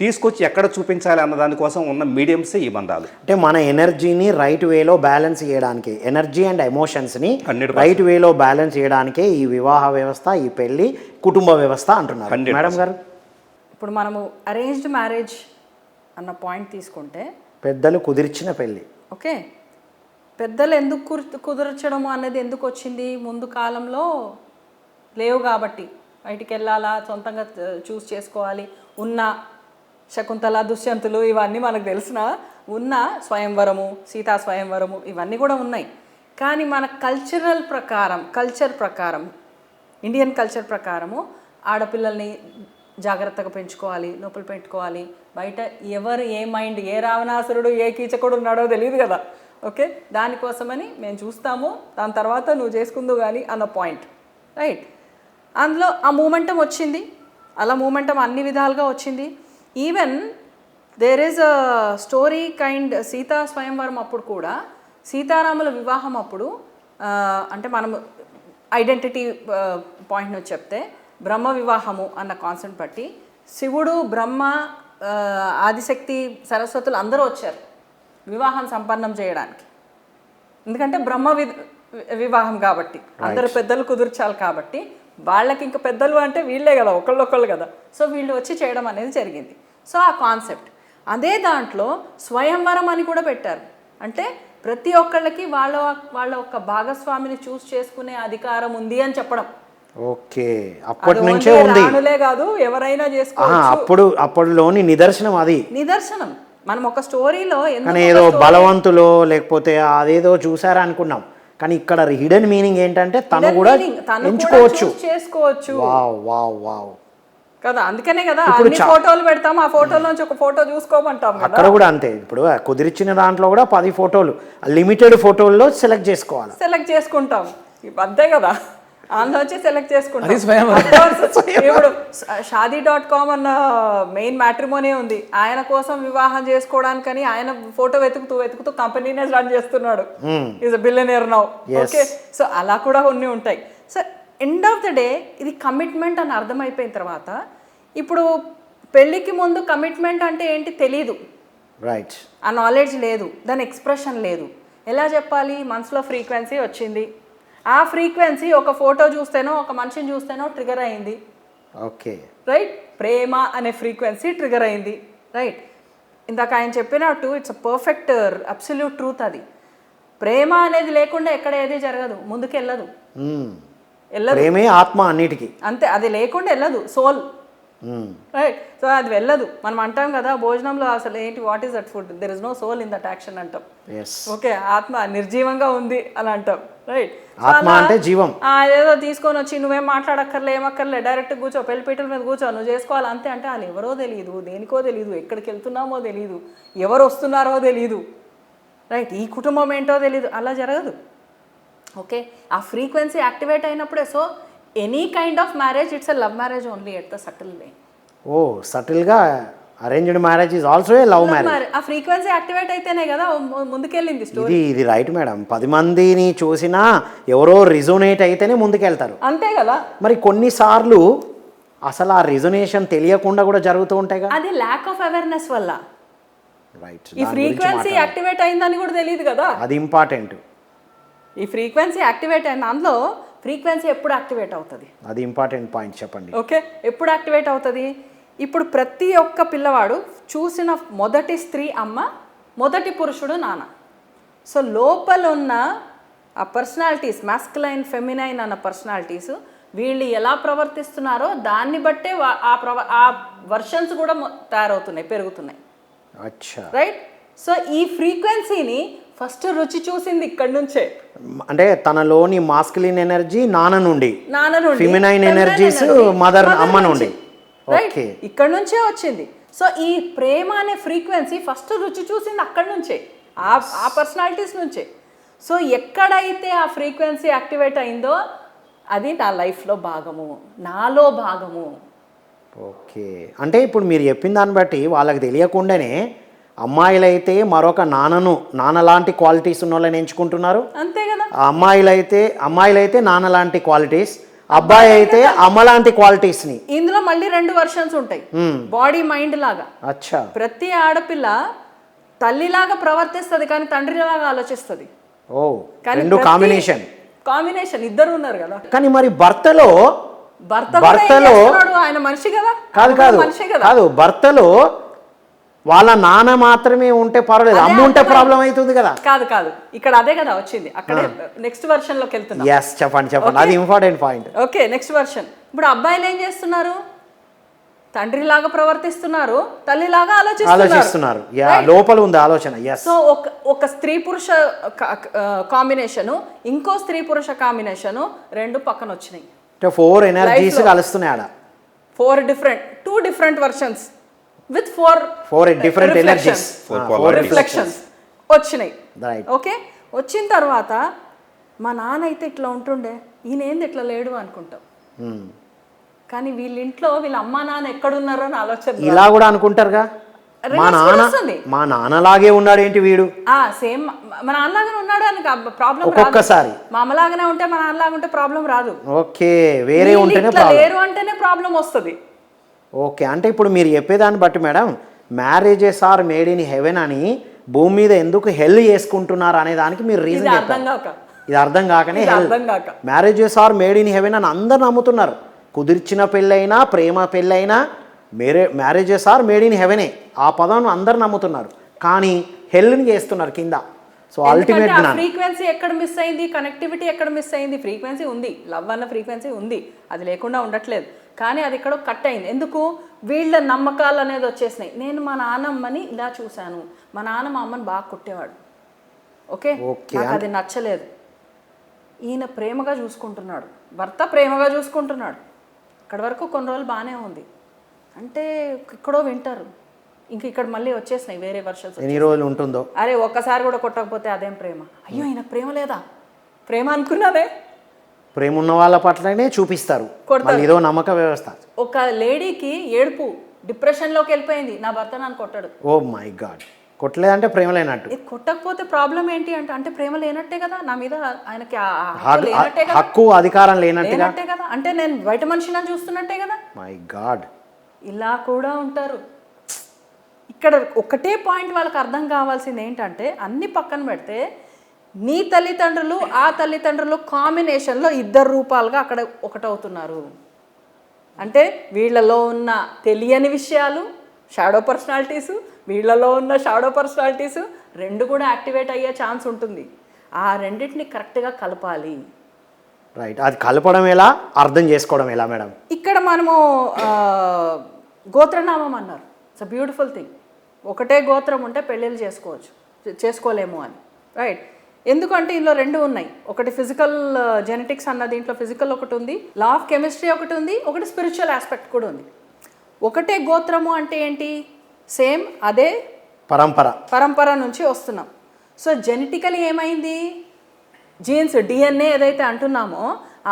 తీసుకొచ్చి ఎక్కడ చూపించాలి అన్న దానికోసం ఉన్న మీడియంసే ఈ బంధాలు. అంటే మన ఎనర్జీని రైట్ వేలో బ్యాలెన్స్ చేయడానికి, ఎనర్జీ అండ్ ఎమోషన్స్ని 100% రైట్ వేలో బ్యాలెన్స్ చేయడానికే ఈ వివాహ వ్యవస్థ, ఈ పెళ్లి, కుటుంబ వ్యవస్థ అంటున్నారు 100%. మేడం గారు. ఇప్పుడు మనము అరేంజ్డ్ మ్యారేజ్ అన్న పాయింట్ తీసుకుంటే పెద్దలు కుదిర్చిన పెళ్ళి. ఓకే, పెద్దలు ఎందుకు కుదర్చడము అనేది ఎందుకు వచ్చింది? ముందు కాలంలో లేవు కాబట్టి బయటికి వెళ్ళాలా, సొంతంగా చూస్ చేసుకోవాలి, ఉన్న శకుంతల దుష్యంతులు ఇవన్నీ మనకు తెలిసిన ఉన్న స్వయంవరము, సీతా స్వయంవరము ఇవన్నీ కూడా ఉన్నాయి. కానీ మన కల్చర్ ప్రకారం ఇండియన్ కల్చర్ ప్రకారము ఆడపిల్లల్ని జాగ్రత్తగా పెంచుకోవాలి, లోపల పెట్టుకోవాలి, బయట ఎవరు ఏ మైండ్, ఏ రావణాసురుడు ఏ కీచకుడు ఉన్నాడో తెలియదు కదా. ఓకే, దానికోసమని మేము చూస్తాము, దాని తర్వాత నువ్వు చేసుకుందు కానీ అన్న పాయింట్. రైట్, అందులో ఆ మూమెంటం వచ్చింది, అలా మూమెంటం అన్ని విధాలుగా వచ్చింది. Even there is a story kind Sita Swayamvaram అప్పుడు కూడా, సీతారాముల వివాహం అప్పుడు అంటే మనము ఐడెంటిటీ పాయింట్ నుంచి చెప్తే బ్రహ్మ వివాహము అన్న కాన్సెప్ట్ బట్టి శివుడు, బ్రహ్మ, ఆదిశక్తి, సరస్వతులు అందరూ వచ్చారు వివాహం సంపన్నం చేయడానికి. ఎందుకంటే బ్రహ్మ వివాహం కాబట్టి అందరు పెద్దలు కుదుర్చాలి కాబట్టి వాళ్ళకి ఇంకా పెద్దలు అంటే వీళ్ళే కదా, ఒకళ్ళొకళ్ళు కదా. సో వీళ్ళు వచ్చి చేయడం అనేది జరిగింది. సో ఆ కాన్సెప్ట్ అదే దాంట్లో స్వయంవరం అని కూడా పెట్టారు. అంటే ప్రతి ఒక్కళ్ళకి వాళ్ళ ఒక్క భాగస్వామిని చూస్ చేసుకునే అధికారం ఉంది అని చెప్పడం. ఓకే, అప్పటి నుంచే ఉంది, రానులే కాదు ఎవరైనా చేసుకోవచ్చు. అప్పటిలోని నిదర్శనం అది. నిదర్శనం మనం ఒక స్టోరీలో ఏదో బలవంతులో లేకపోతే అదేదో చూసారా అనుకున్నాం, కానీ ఇక్కడ హిడెన్ మీనింగ్ ఏంటంటే తను కూడా ఎంచుకోవచ్చు, చేసుకోవచ్చు. వావ్ వావ్ వావ్ కదా, అందుకనే కదా అన్ని ఫోటోలు పెడతాం, ఆ ఫోటోల నుంచి ఒక ఫోటో చూసుకోమంటాం. అక్కడ కూడా అంతే. ఇప్పుడు కుదిరిచిన దాంట్లో కూడా 10 ఫోటోలు లిమిటెడ్ ఫోటోల్లో సెలెక్ట్ చేసుకుంటాం, అంతే కదా. అందులో వచ్చి సెలెక్ట్ చేసుకుంటాం. ఇప్పుడు షాదీ.com అన్న మెయిన్ మ్యాట్రిమోనీ ఉంది, ఆయన కోసం వివాహం చేసుకోవడానికని ఆయన ఫోటో వెతుకుతూ కంపెనీనే రన్ చేస్తున్నాడు. Is a billionaire now. Okay, so అలా కూడా కొన్ని ఉంటాయి. So end of the day ఇది కమిట్మెంట్ అని అర్థమైపోయిన తర్వాత ఇప్పుడు పెళ్ళికి ముందు కమిట్మెంట్ అంటే ఏంటి తెలీదు, రైట్, ఆ నాలెడ్జ్ లేదు, దాని ఎక్స్ప్రెషన్ లేదు. ఎలా చెప్పాలి? మనసులో ఫ్రీక్వెన్సీ వచ్చింది, ఆ ఫ్రీక్వెన్సీ ఒక ఫోటో చూస్తేనో ఒక మనిషిని చూస్తేనో ట్రిగర్ అయింది. ఓకే, రైట్, ప్రేమ అనే ఫ్రీక్వెన్సీ ట్రిగర్ అయింది. రైట్, ఇందాక ఆయన చెప్పినట్టు it's a perfect absolute truth. అది ప్రేమ అనేది లేకుండా ఎక్కడ ఏది జరగదు, ముందుకు వెళ్ళదు. ప్రేమే ఆత్మ అన్నిటికీ, అంతే, అది లేకుండా వెళ్ళదు సోల్. రైట్, సో అది వెళ్ళదు. మనం అంటాం కదా భోజనంలో అసలు ఏంటి, what is that food, there is no soul in that action అంటాం. ఓకే, ఆత్మ నిర్జీవంగా ఉంది అని అంటాం. రైట్, ఆత్మ అంటే జీవం. ఏదో తీసుకొని వచ్చి నువ్వేం మాట్లాడక్కర్లే, ఏమక్కర్లే, డైరెక్ట్ కూర్చో, పెళ్లిపీటల మీద కూర్చో, నువ్వు చేసుకోవాలి అంతే అంటే వాళ్ళు ఎవరో తెలియదు, దేనికో తెలియదు, ఎక్కడికి వెళ్తున్నామో తెలియదు, ఎవరు వస్తున్నారో తెలియదు. రైట్, ఈ కుటుంబం ఏంటో తెలియదు, అలా జరగదు. ఓకే, ఆ ఫ్రీక్వెన్సీ యాక్టివేట్ అయినప్పుడే. So any kind of marriage it's a love marriage only at the subtle way. ఓ సటిల్గా arranged marriage is also a love marriage. ఆ ఫ్రీక్వెన్సీ యాక్టివేట్ అయితేనే కదా ముందుకెళ్ళింది స్టోరీ. ఇది రైట్ మేడం. 10 మందిని చూసినా ఎవరో రిజోనేట్ అయితేనే ముందుకెళ్తారు. అంతే కదా. మరి కొన్నిసార్లు అసలు ఆ రిజోనేషన్ తెలియకుండా కూడా జరుగుతూ ఉంటాయి కదా. అది ల్యాక్ ఆఫ్ అవేర్నెస్ వల్ల. రైట్. ఈ ఫ్రీక్వెన్సీ యాక్టివేట్ అయిందని కూడా తెలియదు కదా. అది ఇంపార్టెంట్. ఈ ఫ్రీక్వెన్సీ యాక్టివేట్ అయిన అందులో ఫ్రీక్వెన్సీ ఎప్పుడు యాక్టివేట్ అవుతుంది? అది ఇంపార్టెంట్ పాయింట్ చెప్పండి. ఓకే, ఎప్పుడు యాక్టివేట్ అవుతుంది? ఇప్పుడు ప్రతి ఒక్క పిల్లవాడు చూసిన మొదటి స్త్రీ అమ్మ, మొదటి పురుషుడు నాన్న. సో లోపల ఉన్న ఆ పర్సనాలిటీస్, మాస్కులైన్ ఫెమినైన్ అన్న పర్సనాలిటీస్ వీళ్ళు ఎలా ప్రవర్తిస్తున్నారో దాన్ని బట్టే ఆ వర్షన్స్ కూడా తయారవుతున్నాయి, పెరుగుతున్నాయి. అచ్చా. రైట్. సో ఈ ఫ్రీక్వెన్సీని ఫస్ట్ రుచి చూసింది ఇక్కడి నుంచే. అంటే తనలోని మాస్కులిన్ ఎనర్జీ నాన్న నుండి, నాన్న ఫెమినైన్ ఎనర్జీస్ మదర్ అమ్మ నుండి. ఓకే, ఇక్కడ నుంచే వచ్చింది. సో ఈ ప్రేమ అనే ఫ్రీక్వెన్సీ ఫస్ట్ రుచి చూసింది అక్కడి నుంచే, ఆ పర్సనాలిటీస్ నుంచే. సో ఎక్కడైతే ఆ ఫ్రీక్వెన్సీ యాక్టివేట్ అయిందో అది నా లైఫ్లో భాగము, నాలో భాగము. ఓకే, అంటే ఇప్పుడు మీరు చెప్పిన దాన్ని బట్టి వాళ్ళకి తెలియకుండానే అమ్మాయిలైతే మరొక నాన్న లాంటి క్వాలిటీస్ ఉన్న వాళ్ళని ఎంచుకుంటున్నారు. అంతే కదా. అమ్మాయిలైతే నాన్న లాంటి క్వాలిటీస్, అబ్బాయి అయితే అమ్మ లాంటి క్వాలిటీస్ ని. ఇందులో మళ్ళీ 2 వర్షన్స్ ఉంటాయి, బాడీ మైండ్ లాగా. అచ్చా. ప్రతి ఆడపిల్ల తల్లిలాగా ప్రవర్తిస్తుంది కానీ తండ్రిలాగా ఆలోచిస్తుంది. ఓ, రెండు కాంబినేషన్ ఇద్దరు ఉన్నారు కదా. కానీ మరి భర్తలో ఆయన మనిషి కదా. కాదు భర్తలో వాళ్ళ నాన్న మాత్రమే ఉంటే పర్వాలేదు, అమ్మ ఉంటే ప్రాబ్లం అవుతుంది కదా. కాదు ఇక్కడ అదే కదా వచ్చింది. అక్కడే నెక్స్ట్ వర్షన్ లోకి వెళ్తున్నా. చెప్పండి, అది important point. Okay, next version. ఇప్పుడు అబ్బాయిలు ఏం చేస్తున్నారు? తండ్రిలాగా ప్రవర్తిస్తున్నారు, తల్లిలాగా ఆలోచిస్తున్నారు. లోపల ఉంది ఆలోచన. సో ఒక స్త్రీ పురుష కాంబినేషన్, ఇంకో స్త్రీ పురుష కాంబినేషన్, 2 పక్కన వచ్చినాయి. 4 ఎనర్జీస్ కలుస్తున్నాయి ఆడ. 2 different versions with 4 different energies, 4 reflections వచ్చినాయి. ఓకే, వచ్చిన తర్వాత మా నాన్న అయితే ఇట్లా ఉంటుండే, ఈయన ఏంది ఇట్లా లేడు అనుకుంటాం. కానీ వీళ్ళ ఇంట్లో వీళ్ళ అమ్మా నాన్న ఎక్కడున్నారో అని ఆలోచన ఇలా కూడా అనుకుంటారుగా. మా నాన్నలాగే ఉన్నాడు ఏంటి వీడు, సేమ్ మా నాన్నలాగానే ఉన్నాడు అని ప్రాబ్లం. ఒక్కొక్కసారి మా అమ్మలాగానే ఉంటే మా నాన్నలాగా ఉంటే ప్రాబ్లం రాదు. ఓకే, వేరే ఉంటేనే లేరు అంటేనే ప్రాబ్లం వస్తుంది. ఓకే, అంటే ఇప్పుడు మీరు చెప్పేదాన్ని బట్టి madam, marriages are made in heaven అని భూమి మీద ఎందుకు హెల్ చేసుకుంటున్నారు అనే దానికి మీరు రీజన్ చెప్పారు. ఇది అర్థం కాకనే marriages are made in heaven అని అందరు నమ్ముతున్నారు. కుదిర్చిన పెళ్ళైనా ప్రేమ పెళ్ళైనా మ్యారేజెస్ ఆర్ మేడ్ ఇన్ హెవెనే, ఆ పదం అందరు నమ్ముతున్నారు. కానీ హెల్ని చేస్తున్నారు కింద. సో అల్టిమేట్ ఫ్రీక్వెన్సీ ఎక్కడ మిస్ అయింది, కనెక్టివిటీ ఎక్కడ మిస్ అయింది? ఫ్రీక్వెన్సీ ఉంది, లవ్ అన్న ఫ్రీక్వెన్సీ ఉంది, అది లేకుండా ఉండట్లేదు. కానీ అది ఇక్కడ కట్ అయింది. ఎందుకు? వీళ్ళ నమ్మకాలు అనేది వచ్చేసినాయి. నేను మా నాన్నమ్మని ఇలా చూశాను, మా నాన్న మా అమ్మని బాగా కొట్టేవాడు. ఓకే, నాకు అది నచ్చలేదు. ఈయన ప్రేమగా చూసుకుంటున్నాడు, భర్త ప్రేమగా చూసుకుంటున్నాడు. ఇక్కడ వరకు కొన్ని రోజులు బాగానే ఉంది. అంటే ఇక్కడో వింటారు, ఇంక ఇక్కడ మళ్ళీ వచ్చేసినాయి వేరే వర్షన్స్. ఎన్ని రోజులు ఉంటుందో. అరే ఒక్కసారి కూడా కొట్టకపోతే అదేం ప్రేమ? అయ్యో ఈయన ప్రేమ లేదా? ప్రేమ అనుకున్నాదే. ప్రేమ ఉన్న వాళ్ళ పట్లనే చూపిస్తారు, ఇదో నమ్మక వ్యవస్థ. ఒక లేడీకి ఏడుపు, డిప్రెషన్లోకి వెళ్ళిపోయింది, నా భర్త నన్ను కొట్టాడు. ఓ మై గాడ్, కొట్టలేదంటే ప్రేమ లేనట్టు. కొట్టకపోతే ప్రాబ్లం ఏంటి అంటే ప్రేమ లేనట్టే కదా, నా మీద ఆయనకి హక్కు అధికారం లేనట్టే కదా. అంటే నేను బయట మనిషిని చూస్తున్నట్టే కదా. మై గాడ్, ఇలా కూడా ఉంటారు. ఇక్కడ ఒకటే పాయింట్ వాళ్ళకి అర్థం కావాల్సింది ఏంటంటే, అన్ని పక్కన పెడితే నీ తల్లిదండ్రులు ఆ తల్లిదండ్రులు కాంబినేషన్లో 2 రూపాలుగా అక్కడ ఒకటవుతున్నారు. అంటే వీళ్ళలో ఉన్న తెలియని విషయాలు, షాడో పర్సనాలిటీసు, వీళ్ళలో ఉన్న షాడో పర్సనాలిటీసు 2 కూడా యాక్టివేట్ అయ్యే ఛాన్స్ ఉంటుంది. ఆ రెండింటిని కరెక్ట్గా కలపాలి. రైట్, అది కలపడం ఎలా, అర్థం చేసుకోవడం ఎలా మేడం? ఇక్కడ మనము గోత్రనామం అన్నారు. It's a beautiful thing. ఒకటే గోత్రం ఉంటే పెళ్ళిళ్ళు చేసుకోలేము అని. రైట్, ఎందుకంటే ఇందులో 2 ఉన్నాయి. ఒకటి ఫిజికల్ జెనెటిక్స్ అన్న దీంట్లో ఫిజికల్ ఒకటి ఉంది, లా ఆఫ్ కెమిస్ట్రీ ఒకటి ఉంది, ఒకటి స్పిరిచువల్ ఆస్పెక్ట్ కూడా ఉంది. ఒకటే గోత్రము అంటే ఏంటి? సేమ్ అదే పరంపర నుంచి వస్తున్నాం. సో జెనెటికలీ ఏమైంది? జీన్స్, డిఎన్ఏ ఏదైతే అంటున్నామో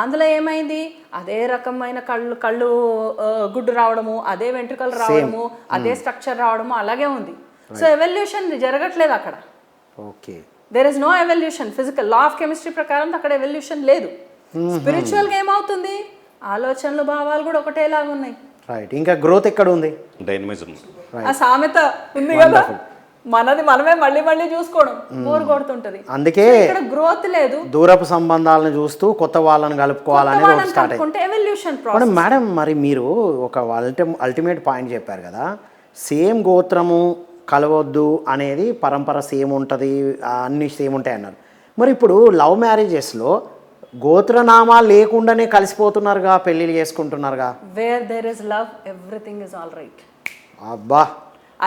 అందులో ఏమైంది, అదే రకమైన కళ్ళు గుడ్డు రావడము, అదే వెంట్రుకలు రావడము, అదే స్ట్రక్చర్ రావడము అలాగే ఉంది. సో ఎవల్యూషన్ జరగట్లేదు అక్కడ. Okay, there is no evolution. Physical law of chemistry ప్రకారం అక్కడ ఎవల్యూషన్ లేదు. స్పిరిచువల్గా ఏమవుతుంది, ఆలోచనలు భావాలు కూడా ఒకటేలాగా ఉన్నాయి. రైట్. ఇంకా గ్రోత్ ఎక్కడ ఉంది? డైనమిజం. ఆ సామెత ఉంది కదా, మనది మనమే మళ్ళీ మళ్ళీ చూసుకోవడం బోర్ కొడుతుంటది. అందుకే ఇక్కడ గ్రోత్ లేదు. దూరపు సంబంధాలను చూస్తూ కొత్త వాళ్ళని కలుపుకోవాలనేది ఒకటి స్టార్ట్ అయింది. Evolution process. మేడం, మరి మీరు ఒక అల్టిమేట్ పాయింట్ చెప్పారు కదా, సేమ్ గోత్రము కలవద్దు అనేది పరంపర సేమ్ ఉంటుంది, అన్ని సేమ్ ఉంటాయి అన్నారు. మరి ఇప్పుడు లవ్ మ్యారేజెస్లో గోత్రనామాలు లేకుండానే కలిసిపోతున్నారుగా, పెళ్ళిళ్ళు చేసుకుంటున్నారుగా. Where there is love everything is all right. అబ్బా,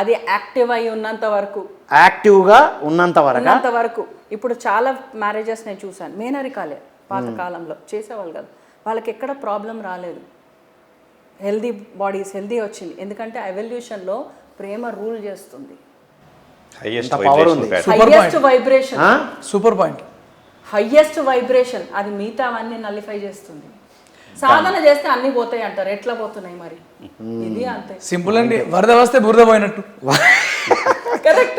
అది యాక్టివ్ అయి ఉన్నంత వరకు, యాక్టివ్గా ఉన్నంత వరకు. ఇప్పుడు చాలా మ్యారేజెస్ నేను చూశాను, మేనరికాలే పాతకాలంలో చేసేవాళ్ళు కదా, వాళ్ళకి ఎక్కడ ప్రాబ్లం రాలేదు. హెల్దీ బాడీస్, హెల్దీ వచ్చింది. ఎందుకంటే ఎవల్యూషన్లో ప్రేమ రూల్ చేస్తుంది. Highest vibration, super point, highest vibration, అది మిగతా అవన్నీ నల్లిఫై చేస్తుంది. సాధన చేస్తే అన్ని పోతాయి అంటారు, ఎట్లా పోతున్నాయి మరి? ఇది అంతే సింపుల్ అండి. వరద వస్తే బురద పోయినట్టు. కరెక్ట్.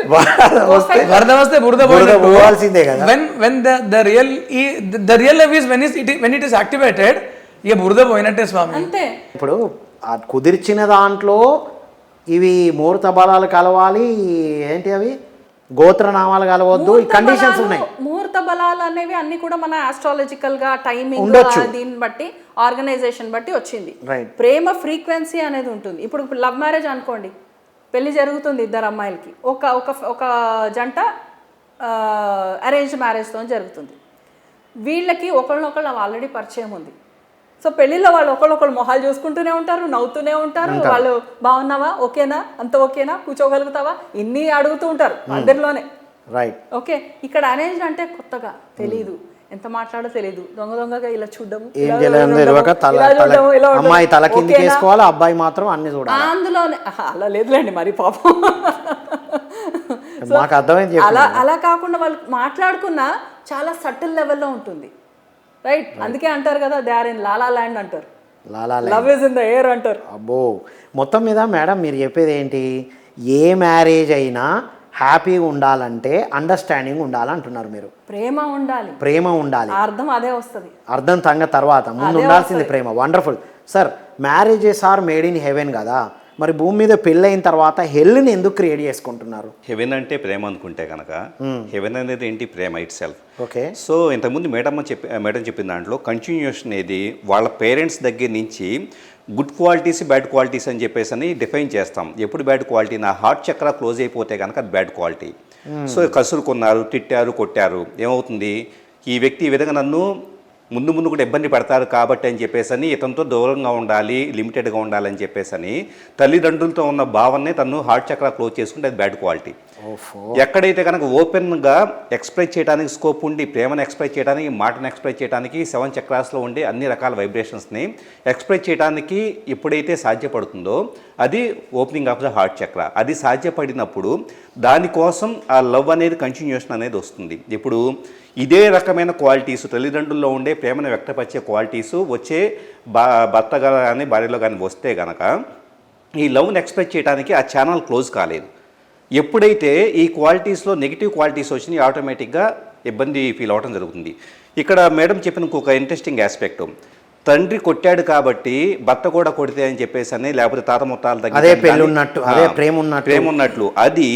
వరద వస్తే బురద పోవాల్సిందే కదా. when the real love is when it is activated, ఇక బురద పోయినట్టే స్వామి. అంతే. ఇప్పుడు ఆ కుదిర్చిన దాంట్లో ఇవి ముహూర్త బలాలు కలవాలి, ఏంటి అవి గోత్రనామాలు కలవద్దు, ఈ కండిషన్స్ ఉన్నాయి. ముహూర్త బలాలు అనేవి అన్ని కూడా మన ఆస్ట్రాలజికల్ గా టైమింగ్, దీన్ని బట్టి ఆర్గనైజేషన్ బట్టి వచ్చింది. ప్రేమ ఫ్రీక్వెన్సీ అనేది ఉంటుంది. ఇప్పుడు లవ్ మ్యారేజ్ అనుకోండి, పెళ్లి జరుగుతుంది ఇద్దరు అమ్మాయిలకి, ఒక జంట అరేంజ్ మ్యారేజ్తో జరుగుతుంది. వీళ్ళకి ఒకళ్ళనొకళ్ళు ఆల్రెడీ పరిచయం ఉంది. సో పెళ్లిలో వాళ్ళు ఒకళ్ళొకళ్ళు మొహాలు చూసుకుంటూనే ఉంటారు, నవ్వుతూనే ఉంటారు. వాళ్ళు బాగున్నావా, ఓకేనా, అంత ఓకేనా, కూర్చోగలుగుతావా, ఇన్ని అడుగుతూ ఉంటారు అందరిలోనే. రైట్. ఓకే. ఇక్కడ అరేంజ్ అంటే కొత్తగా తెలియదు, ఎంత మాట్లాడో తెలియదు, దొంగగా ఇలా చూడడం, అమ్మాయి తల కిందికి వేసుకోవాలి, అబ్బాయి మాత్రం అన్ని చూడాలి. అందులోనే అలా లేదులేండి మరి పాపం. మాకు అర్థమైంది. అలా కాకుండా వాళ్ళు మాట్లాడుకున్న చాలా సటిల్ లెవెల్లో ఉంటుంది. రైట్. అందుకే అంటారు కదా, they are in la la land అంటారు, love is in the air అంటారు. అబ్బో, మొత్తం మీద మేడం మీరు చెప్పేది ఏంటి, ఏ మ్యారేజ్ అయినా హ్యాపీగా ఉండాలంటే అండర్స్టాండింగ్ ఉండాలంటున్నారు మీరు. ప్రేమ ఉండాలి, అర్థం అదే వస్తుంది. అర్థం తర్వాత ముందు ఉండాల్సింది ప్రేమ. Wonderful sir. Marriages are made in heaven కదా, మరి భూమి మీద పెళ్ళైన తర్వాత హెల్ని ఎందుకు క్రియేట్ చేసుకుంటున్నారు? హెవెన్ అంటే ప్రేమ అనుకుంటే కనుక, హెవెన్ అనేది ఏంటి, ప్రేమ ఇట్ సెల్ఫ్. ఓకే. సో ఇంతకుముందు మేడం చెప్పిన దాంట్లో కంటిన్యూషన్ ఏది, వాళ్ళ పేరెంట్స్ దగ్గర నుంచి గుడ్ క్వాలిటీస్, బ్యాడ్ క్వాలిటీస్ అని చెప్పేసి డిఫైన్ చేస్తాం. ఎప్పుడు బ్యాడ్ క్వాలిటీ, నా హార్ట్ చక్ర క్లోజ్ అయిపోతే కనుక అది బ్యాడ్ క్వాలిటీ. సో కసురు కొన్నారు, తిట్టారు, కొట్టారు, ఏమవుతుంది, ఈ వ్యక్తి ఈ విధంగా నన్ను ముందు కూడా ఇబ్బంది పడతారు కాబట్టి అని చెప్పేసి ఇతనితో దూరంగా ఉండాలి, లిమిటెడ్గా ఉండాలని చెప్పేసి తల్లిదండ్రులతో ఉన్న భావనే తను హార్ట్ చక్ర క్లోజ్ చేసుకుంటే అది బ్యాడ్ క్వాలిటీ. ఎక్కడైతే కనుక ఓపెన్గా ఎక్స్ప్రెస్ చేయడానికి స్కోప్ ఉండి, ప్రేమను ఎక్స్ప్రెస్ చేయడానికి, మాటను ఎక్స్ప్రెస్ చేయడానికి 7 చక్రాస్లో ఉండే అన్ని రకాల వైబ్రేషన్స్ని ఎక్స్ప్రెస్ చేయడానికి ఎప్పుడైతే సాధ్యపడుతుందో అది ఓపెనింగ్ ఆఫ్ ద హార్ట్ చక్ర. అది సాధ్యపడినప్పుడు దానికోసం ఆ లవ్ అనేది కంటిన్యూషన్ అనేది వస్తుంది. ఇప్పుడు ఇదే రకమైన క్వాలిటీస్ తల్లిదండ్రుల్లో ఉండే ప్రేమను వ్యక్తపరిచే క్వాలిటీస్ వచ్చే భర్తగా కానీ భార్యలో కానీ వస్తే కనుక ఈ లవ్ని ఎక్స్ప్రెస్ చేయడానికి ఆ ఛానల్ క్లోజ్ కాలేదు. ఎప్పుడైతే ఈ క్వాలిటీస్లో నెగిటివ్ క్వాలిటీస్ వచ్చినాయి, ఆటోమేటిక్గా ఇబ్బంది ఫీల్ అవ్వడం జరుగుతుంది. ఇక్కడ మేడం చెప్పిన ఇంకొక ఇంట్రెస్టింగ్ ఆస్పెక్ట్, తండ్రి కొట్టాడు కాబట్టి భర్త కూడా కొడితే అని చెప్పేసి, లేకపోతే తాత ముత్తాల దగ్గర ప్రేమ ఉన్నట్లు అది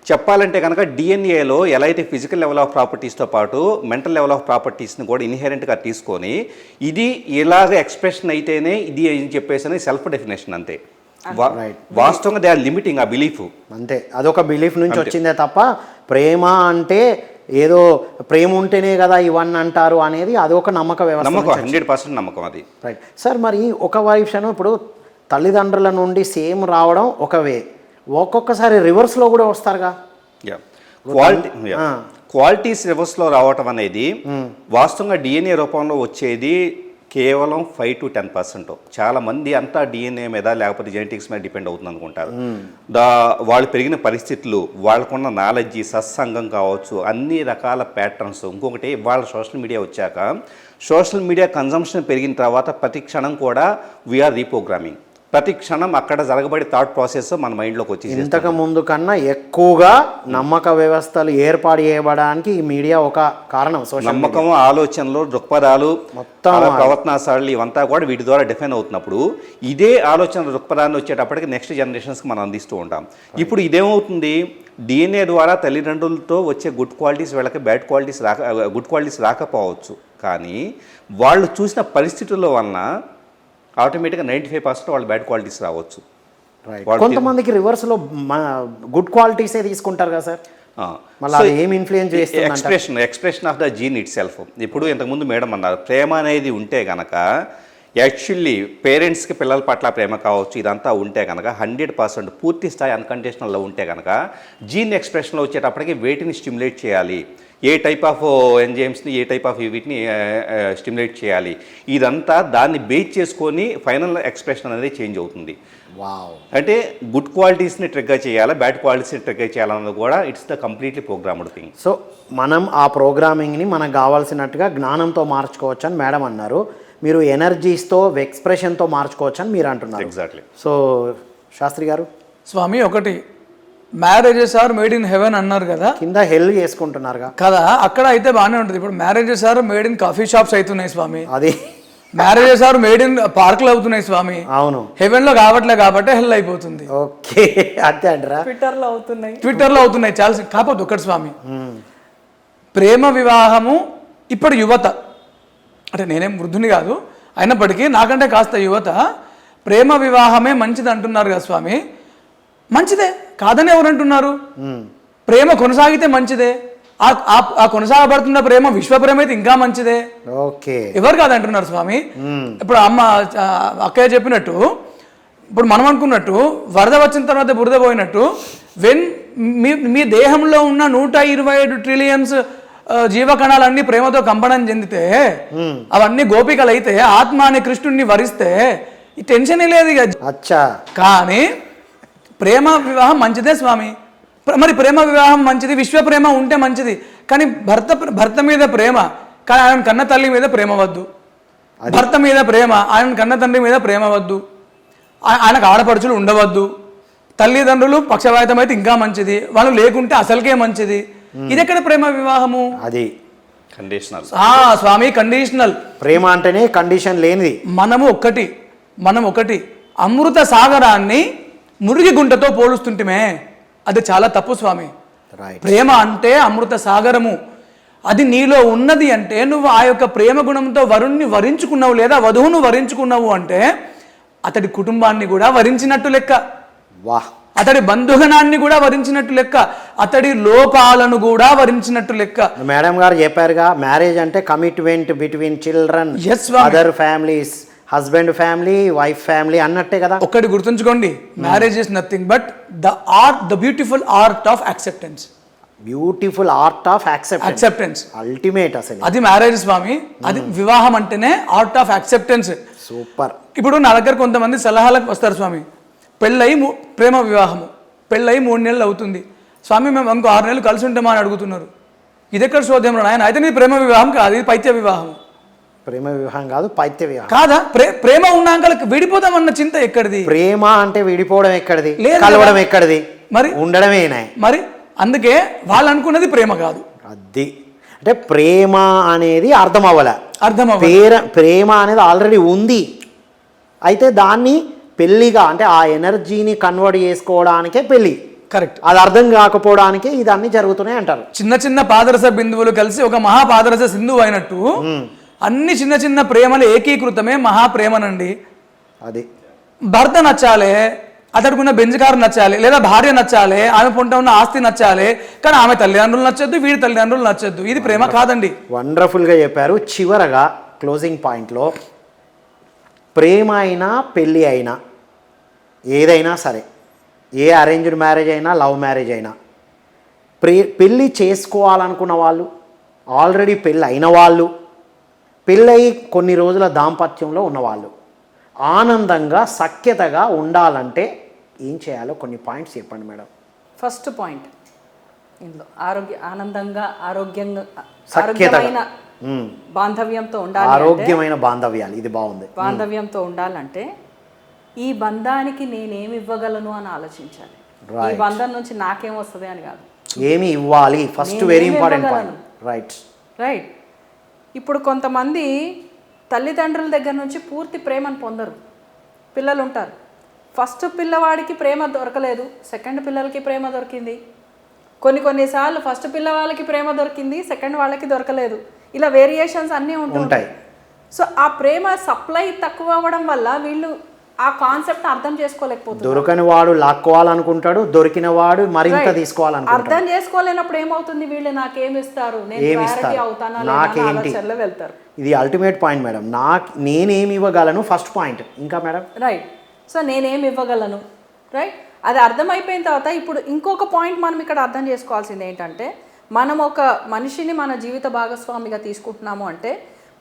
చెప్పాలంటే కనుక డిఎన్ఏలో ఎలా అయితే ఫిజికల్ లెవెల్ ఆఫ్ ప్రాపర్టీస్తో పాటు మెంటల్ లెవెల్ ఆఫ్ ప్రాపర్టీస్ని కూడా ఇన్హెరెంట్గా తీసుకొని ఇది ఇలాగ ఎక్స్ప్రెషన్ అయితేనే ఇది అని చెప్పేసి సెల్ఫ్ డెఫినేషన్ అంతే. వాస్తవంగా దే ఆర్ లిమిటింగ్ ఆ బిలీఫ్ అంతే. అదొక బిలీఫ్ నుంచి వచ్చిందే తప్ప ప్రేమ అంటే ఏదో ప్రేమ ఉంటేనే కదా ఇవన్నీ అంటారు అనేది అదొక నమ్మక వ్యవస్థ. 100% నమ్మకం అది. Right sir. మరి ఒక విషయం, ఇప్పుడు తల్లిదండ్రుల నుండి సేమ్ రావడం ఒక వే, ఒక్కొక్కసారి రివర్స్లో కూడా వస్తారుగా. క్వాలిటీస్ రివర్స్లో రావటం అనేది వాస్తవంగా డిఎన్ఏ రూపంలో వచ్చేది కేవలం 5 to 10%. చాలా మంది అంతా DNA మీద లేకపోతే జెనెటిక్స్ మీద డిపెండ్ అవుతుంది అనుకుంటారు. వాళ్ళు పెరిగిన పరిస్థితులు, వాళ్ళకున్న నాలెడ్జి, సత్సంగం కావచ్చు, అన్ని రకాల ప్యాటర్న్స్. ఇంకొకటి వాళ్ళ సోషల్ మీడియా వచ్చాక సోషల్ మీడియా కన్జంప్షన్ పెరిగిన తర్వాత ప్రతి క్షణం కూడా వీఆర్ రీప్రోగ్రామింగ్. ప్రతి క్షణం అక్కడ జరగబడే థాట్ ప్రాసెస్ మన మైండ్లోకి వచ్చి ఇంతకు ముందు కన్నా ఎక్కువగా నమ్మక వ్యవస్థలు ఏర్పాటు చేయబడడానికి ఈ మీడియా ఒక కారణం. నమ్మకం, ఆలోచనలు, దృక్పథాలు, మొత్తం ప్రవర్తనాశాలు ఇవంతా కూడా వీటి ద్వారా డిఫైన్ అవుతున్నప్పుడు ఇదే ఆలోచన దృక్పథాన్ని వచ్చేటప్పటికి నెక్స్ట్ జనరేషన్స్కి మనం అందిస్తూ ఉంటాం. ఇప్పుడు ఇదేమవుతుంది, DNA ద్వారా తల్లిదండ్రులతో వచ్చే గుడ్ క్వాలిటీస్ వీళ్ళకి గుడ్ క్వాలిటీస్ రాకపోవచ్చు, కానీ వాళ్ళు చూసిన పరిస్థితుల వలన ఆటోమేటిక్గా 95% వాళ్ళు బ్యాడ్ క్వాలిటీస్ రావచ్చు. కొంతమందికి రివర్స్లో గుడ్ క్వాలిటీసే తీసుకుంటారు కదా సార్, మళ్ళీ ఏం ఇన్ఫ్లుయెన్స్ చేస్తుంది? Expression of the gene itself. ఇప్పుడు ఇంతకుముందు మేడం అన్నారు, ప్రేమ అనేది ఉంటే కనుక యాక్చువల్లీ పేరెంట్స్కి పిల్లల పట్ల ప్రేమ కావచ్చు, ఇదంతా ఉంటే కనుక 100% పూర్తి స్థాయి అన్కండిషనల్లో ఉంటే కనుక జీన్ ఎక్స్ప్రెషన్లో వచ్చేటప్పటికి వేటిని స్టిమ్యులేట్ చేయాలి, ఏ టైప్ ఆఫ్ ఎంజైమ్స్ని, ఏ టైప్ ఆఫ్ వీటిని స్టిమ్యులేట్ చేయాలి, ఇదంతా దాన్ని బేస్ చేసుకొని ఫైనల్ ఎక్స్ప్రెషన్ అనేది చేంజ్ అవుతుంది. అంటే గుడ్ క్వాలిటీస్ని ట్రిగ్గర్ చేయాలా, బ్యాడ్ క్వాలిటీస్ని ట్రిగ్గర్ చేయాలన్నది కూడా it's the completely programmed thing. So మనం ఆ ప్రోగ్రామింగ్ని మనకు కావాల్సినట్టుగా జ్ఞానంతో మార్చుకోవచ్చు అని మేడం అన్నారు. మీరు ఎనర్జీస్తో, ఎక్స్ప్రెషన్తో మార్చుకోవచ్చు అని మీరు అంటున్నారు. ఎగ్జాక్ట్లీ. సో శాస్త్రి గారు, స్వామి ఒకటి marriages are made in heaven అన్నారు కదా, కింద హెల్ చేసుకుంటున్నారు కదా, అక్కడ అయితే బాగానే ఉంటుంది. ఇప్పుడు marriages are made in coffee shops అవుతున్నాయి స్వామి, అది మ్యారేజెస్ ఆర్ మేడ్ ఇన్ పార్క్లు అవుతున్నాయి స్వామి. అవును, హెవెన్ లో కావట్లే కాబట్టి హెల్ అయిపోతుంది. ఓకే, అంతే అంటారా? ట్విట్టర్లో అవుతున్నాయి చాలా. కాకపోతే ఒకటి స్వామి, ప్రేమ వివాహము ఇప్పుడు యువత, అంటే నేనేం వృద్ధుని కాదు అయినప్పటికీ నాకంటే కాస్త యువత ప్రేమ వివాహమే మంచిది అంటున్నారు కదా స్వామి. మంచిదే కాదని ఎవరు అంటున్నారు? ప్రేమ కొనసాగితే మంచిదే. ఆ కొనసాగబడుతున్న ప్రేమ విశ్వ ప్రేమ అయితే ఇంకా మంచిదే. ఓకే, ఎవరు కాదంటున్నారు స్వామి. ఇప్పుడు అక్కయ్య చెప్పినట్టు, ఇప్పుడు మనం అనుకున్నట్టు వరద వచ్చిన తర్వాత బురద పోయినట్టు, మీ దేహంలో ఉన్న 127 ట్రిలియన్స్ జీవకణాలన్నీ ప్రేమతో కంపనం చెందితే, అవన్నీ గోపికలు అయితే, ఆత్మ అనే కృష్ణుడిని వరిస్తే ఈ టెన్షన్ లేదు ఇక. అచ్చా, కానీ ప్రేమ వివాహం మంచిదే స్వామి. మరి ప్రేమ వివాహం మంచిది, విశ్వ ప్రేమ ఉంటే మంచిది. కానీ భర్త మీద ప్రేమ, కానీ ఆయన కన్న తల్లి మీద ప్రేమ వద్దు. భర్త మీద ప్రేమ, ఆయన కన్న తండ్రి మీద ప్రేమ వద్దు. ఆయనకు ఆడపడుచులు ఉండవద్దు. తల్లిదండ్రులు పక్షవాతం అయితే ఇంకా మంచిది, వాళ్ళు లేకుంటే అసలుకే మంచిది. ఇది ఎక్కడ ప్రేమ వివాహము? అది కండిషనల్ స్వామి, కండిషనల్ ప్రేమ అంటేనే కండిషన్ లేనిది. మనం ఒకటి అమృత సాగరాన్ని మురిగి గుంటతో పోలుస్తుంటమే, అది చాలా తప్పు స్వామి. ప్రేమ అంటే అమృత సాగరము. అది నీలో ఉన్నది అంటే నువ్వు ఆ యొక్క ప్రేమ గుణంతో వరుణ్ణి వరించుకున్నావు లేదా వధువును వరించుకున్నావు అంటే అతడి కుటుంబాన్ని కూడా వరించినట్టు లెక్క. వాహ్, అతడి బంధుగణాన్ని కూడా వరించినట్టు లెక్క, అతడి లోపాలను కూడా వరించినట్టు లెక్క. మేడం గారు చెప్పారుగా, మ్యారేజ్ అంటే commitment between children, other families, husband family, wife family అన్నట్టే కదా. ఒకటి గుర్తుంచుకోండి, marriage is nothing but the beautiful art of acceptance. Beautiful art of acceptance ultimate అసలు అది మ్యారేజ్ స్వామి. అది వివాహం అంటేనే ఆర్ట్ ఆఫ్ యాక్సెప్టెన్స్. సూపర్. ఇప్పుడు నా దగ్గర కొంతమంది సలహాలకు వస్తారు స్వామి, పెళ్ళయి ప్రేమ వివాహము, పెళ్ళయి 3 నెలలు అవుతుంది స్వామి, మేము ఇంకో 6 నెలలు కలిసి ఉంటామా అని అడుగుతున్నారు. ఇది ఎక్కడ శోధ్యం ఆయన? అయితే నీ ప్రేమ వివాహం కాదు, ఇది పైత్య వివాహం. ప్రేమ వివాహం కాదు, పైత్య వివాహం కాదా? ప్రేమ ఉన్నాక విడిపోదామన్న చింత ఎక్కడిది? ప్రేమ అంటే విడిపోవడం ఎక్కడిది, కలవడం ఎక్కడిది, మరి ఉండడమేనా? మరి అందుకే వాళ్ళు అనుకున్నది ప్రేమ కాదు. అది అంటే ప్రేమ అనేది అర్థం అవ్వలే. ప్రేమ అనేది ఆల్రెడీ ఉంది, అయితే దాన్ని పెళ్ళిగా అంటే ఆ ఎనర్జీని కన్వర్ట్ చేసుకోవడానికే పెళ్ళి. కరెక్ట్. అది అర్థం కాకపోవడానికే ఇదన్నీ జరుగుతున్నాయి అంటారు. చిన్న చిన్న పాదరస బిందువులు కలిసి ఒక మహాపాదరస సింధువు అయినట్టు అన్ని చిన్న చిన్న ప్రేమలు ఏకీకృతమే మహాప్రేమనండి. అది భర్త నచ్చాలి, అతడుకున్న బెంజ్ కారు నచ్చాలి, లేదా భార్య నచ్చాలి, ఆమె పొంట ఉన్న ఆస్తి నచ్చాలి, కానీ ఆమె తల్లిదండ్రులు నచ్చొద్దు, వీడి తల్లిదండ్రులు నచ్చొద్దు. ఇది ప్రేమ కాదండి. వండర్ఫుల్గా చెప్పారు. చివరగా క్లోజింగ్ పాయింట్లో, ప్రేమ అయినా పెళ్ళి అయినా ఏదైనా సరే, ఏ అరేంజ్డ్ మ్యారేజ్ అయినా లవ్ మ్యారేజ్ అయినా, పెళ్ళి చేసుకోవాలనుకున్న వాళ్ళు, ఆల్రెడీ పెళ్ళి అయిన వాళ్ళు, పెళ్ళై కొన్ని రోజుల దాంపత్యంలో ఉన్నవాళ్ళు ఆనందంగా సఖ్యతగా ఉండాలంటే ఏం చేయాలో కొన్ని పాయింట్స్ చెప్పండి మేడం. ఫస్ట్ పాయింట్ ఇందులో ఆనందంగా ఆరోగ్యంగా సఖ్యతగా. ఆరోగ్యమైన బాంధవ్యంతో ఉండాలి. ఆరోగ్యమైన బాంధవ్యాలు, ఇది బాగుంది. బాంధవ్యంతో ఉండాలంటే ఈ బంధానికి నేనేమి ఇవ్వగలను అని ఆలోచించాలి. ఈ బంధం నుంచి నాకేం వస్తుంది అని కాదు, ఏమి ఇవ్వాలి first, very important point. Right right. ఇప్పుడు కొంతమంది తల్లిదండ్రుల దగ్గర నుంచి పూర్తి ప్రేమను పొందరు. పిల్లలు ఉంటారు, ఫస్ట్ పిల్లవాడికి ప్రేమ దొరకలేదు, సెకండ్ పిల్లలకి ప్రేమ దొరికింది. కొన్నిసార్లు ఫస్ట్ పిల్లవాళ్ళకి ప్రేమ దొరికింది, సెకండ్ వాళ్ళకి దొరకలేదు. ఇలా వేరియేషన్స్ అన్నీ ఉంటాయి. సో ఆ ప్రేమ సప్లై తక్కువ అవ్వడం వల్ల వీళ్ళు ఆ కాన్సెప్ట్ అర్థం చేసుకోలేకపోతున్నారు. దొరకని వాడు లాక్కోవాలనుకుంటాడు, దొరికిన వాడు మరింత తీసుకోవాలనుకుంటాడు. అర్థం చేసుకోలేనప్పుడు ఏమవుతుంది, వీళ్ళు నాకేమి ఇస్తారు, నేను క్లారిటీ అవుతానా ఆలోచనలో వెళ్తారు. ఇది అల్టిమేట్ పాయింట్ మేడం. నేనేమి ఇవ్వగలను ఫస్ట్ పాయింట్. ఇంకా మేడం? రైట్. సో నేనేమి ఇవ్వగలను, రైట్. అది అర్థమైపోయిన తర్వాత ఇప్పుడు ఇంకొక పాయింట్ మనం ఇక్కడ అర్థం చేసుకోవాల్సింది ఏంటంటే, మనం ఒక మనిషిని మన జీవిత భాగస్వామిగా తీసుకుంటున్నాము అంటే